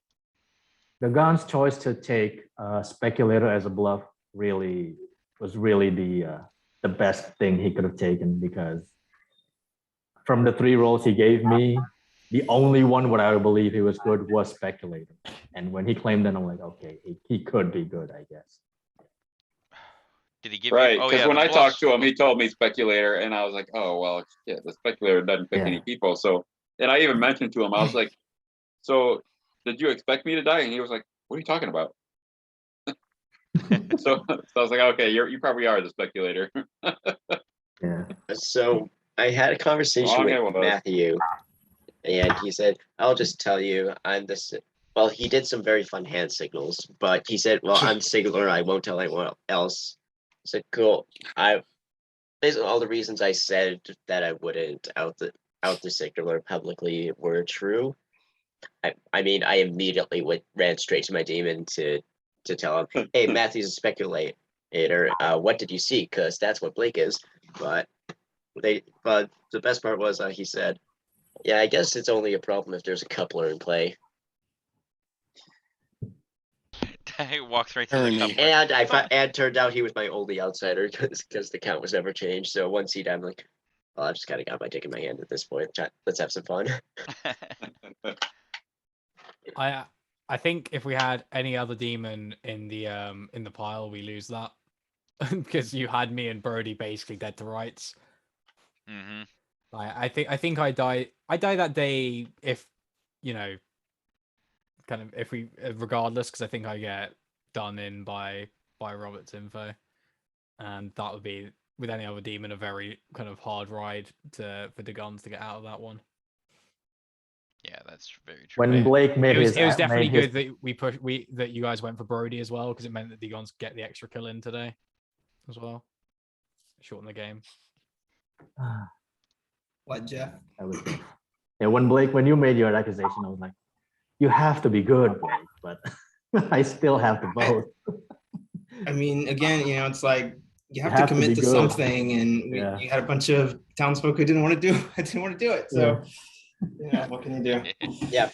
Dagon's choice to take Speculator as a bluff was really the best thing he could have taken, because from the 3 rolls he gave me, the only one where I believe he was good was Speculator. And when he claimed that, I'm like, okay, he could be good, I guess. Did he give you? Right, because when I talked to him, he told me Speculator, and I was like, oh, well, yeah, the Speculator doesn't pick any people. So, and I even mentioned to him, I was like, so did you expect me to die? And he was like, what are you talking about? so I was like, okay, you probably are the Speculator. So I had a conversation with Matthew, and he said, I'll just tell you, I'm this. Well, he did some very fun hand signals, but he said, well, I'm Signaler, I won't tell anyone else. I said, cool. Basically all the reasons I said that I wouldn't out the Signaler publicly were true. I mean, I immediately ran straight to my demon to tell him, hey, Matthew's a speculator. What did you see? Because that's what Blake is. But the best part was he said, yeah, I guess it's only a problem if there's a coupler in play. He walks right through the coupler. And turned out he was my only outsider because the count was never changed. So one seat, I'm like, well, I've just kind of got my dick in my hand at this point. Let's have some fun. I think if we had any other demon in the pile, we lose that because you had me and Brody basically dead to rights. Mm-hmm. I think I die that day if regardless, because I think I get done in by Robert's info, and that would be with any other demon a very kind of hard ride for the guns to get out of that one. Yeah, that's very true. When Blake made it was definitely good that that you guys went for Brody as well, because it meant that the guns get the extra kill in today as well. Shorten the game. What, Jeff? When you made your accusation, I was like, you have to be good, Blake, but I still have to vote. I mean, again, it's like you have to commit to something, and you had a bunch of townsfolk who didn't want to do it. So Yeah, what can you do? Yeah,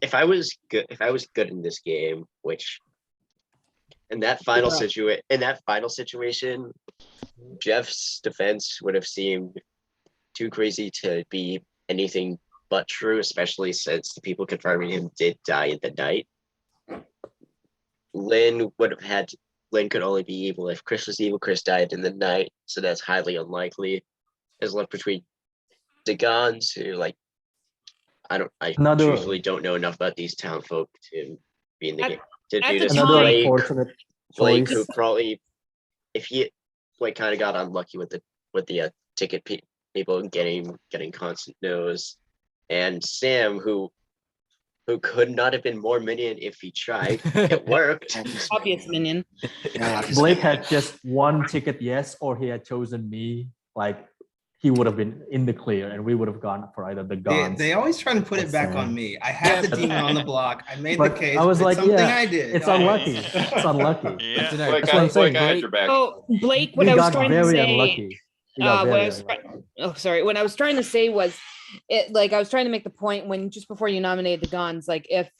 if I was good in this game, which in that final situation, Jeff's defense would have seemed too crazy to be anything but true, especially since the people confirming him did die in the night. Lynn could only be evil if Chris was evil. Chris died in the night, so that's highly unlikely. Is left between Degons, who I truthfully don't know enough about these town folk to be in the game. To do this, Another unfortunate Blake, choice. who probably, if he kind of got unlucky with the ticket people getting constant no's, and Sam, who could not have been more minion if he tried. It worked. Obvious minion. Blake had just one ticket yes, or he had chosen me. Like he would have been in the clear, and we would have gone for either the guns. They always try to put it back on me. I had the demon on the block. I made the case. I was like, something yeah, I did. it's unlucky. It's unlucky. Yeah. Blake, That's what I'm saying. I had your back. Oh, Blake, what We I was got trying to very say. unlucky. We got What I very was unlucky. what I was trying to say was, I was trying to make the point when just before you nominated the Gons, like if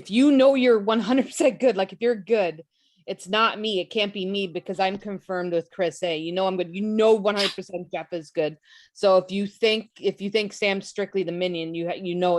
you know you're 100% good, like if you're good, it's not me. It can't be me because I'm confirmed with Chris A. You know I'm good. You know 100% Jeff is good. So if you think Sam's strictly the minion, you gotta know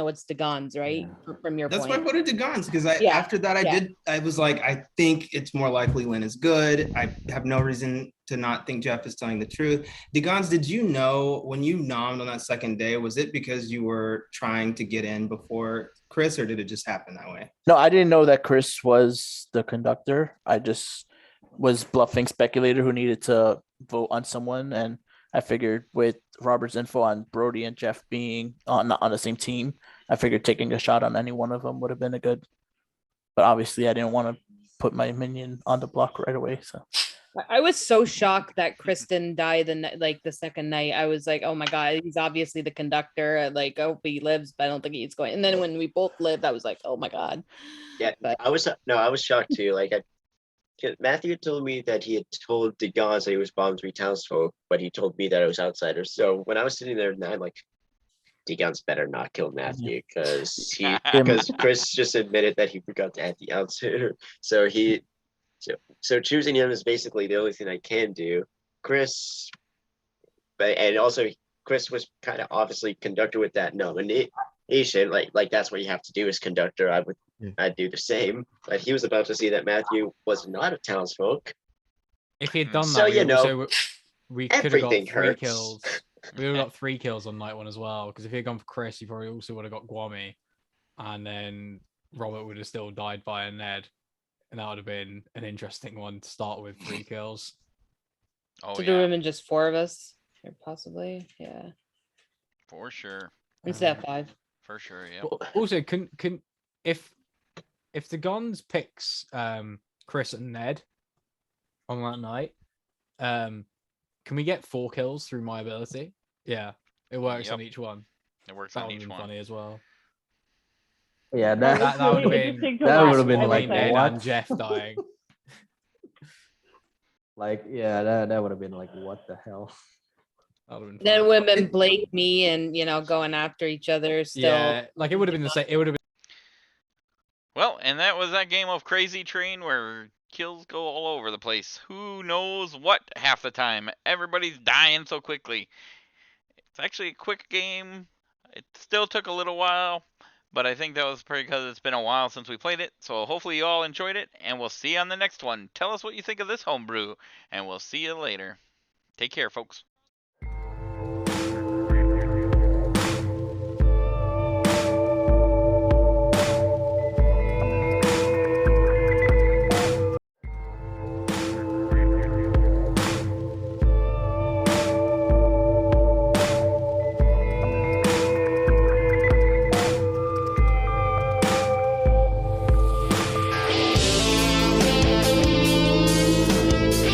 it's the Gons, right? From your That's point. why I voted Degons because after that I was like, I think it's more likely Lynn is good. I have no reason to not think Jeff is telling the truth. Degons, did you know when you nommed on that second day, was it because you were trying to get in before Chris, or did it just happen that way? No, I didn't know that Chris was the conductor. I just was bluffing speculator who needed to vote on someone, and I figured with Robert's info on Brody and Jeff being not on the same team, I figured taking a shot on any one of them would have been a good. But obviously, I didn't want to put my minion on the block right away. So I was so shocked that Kristen died the second night. I was like, oh my God, he's obviously the conductor. I hope he lives, but I don't think he's going. And then when we both lived, I was like, oh my God. Yeah, but I was shocked too. Matthew told me that he had told Degons that he was bomb 3 townsfolk, but he told me that it was outsiders. So when I was sitting there, I'm like, Degons better not kill Matthew because Chris just admitted that he forgot to add the outsider. So choosing him is basically the only thing I can do. Chris, and also Chris was kind of obviously conductor with that nomination. Like that's what you have to do as conductor. I'd do the same. But he was about to see that Matthew was not a townsfolk. If he had done So, that, we could have got everything 3 hurts. kills. We would have got 3 kills on night 1 as well. Because if he had gone for Chris, he probably also would have got Guami, and then Robert would have still died by a Ned, and that would have been an interesting one to start with 3 kills. Oh to do him in just 4 of us, or possibly, yeah, for sure. instead of 5. For sure, yeah. Also, can if the Gons picks Chris and Ned on that night, can we get 4 kills through my ability? Yeah, it works on each one. It works that on each one. Funny as well. Yeah, that would have been like Ned what? and Jeff dying. That would have been like, what the hell? Then it would have been Blake, me, and going after each other. Still, yeah, it would have been the same. It would have been. Well, and that was that game of Crazy Train where kills go all over the place. Who knows what half the time? Everybody's dying so quickly. It's actually a quick game. It still took a little while, but I think that was probably because it's been a while since we played it. So hopefully you all enjoyed it, and we'll see you on the next one. Tell us what you think of this homebrew, and we'll see you later. Take care, folks.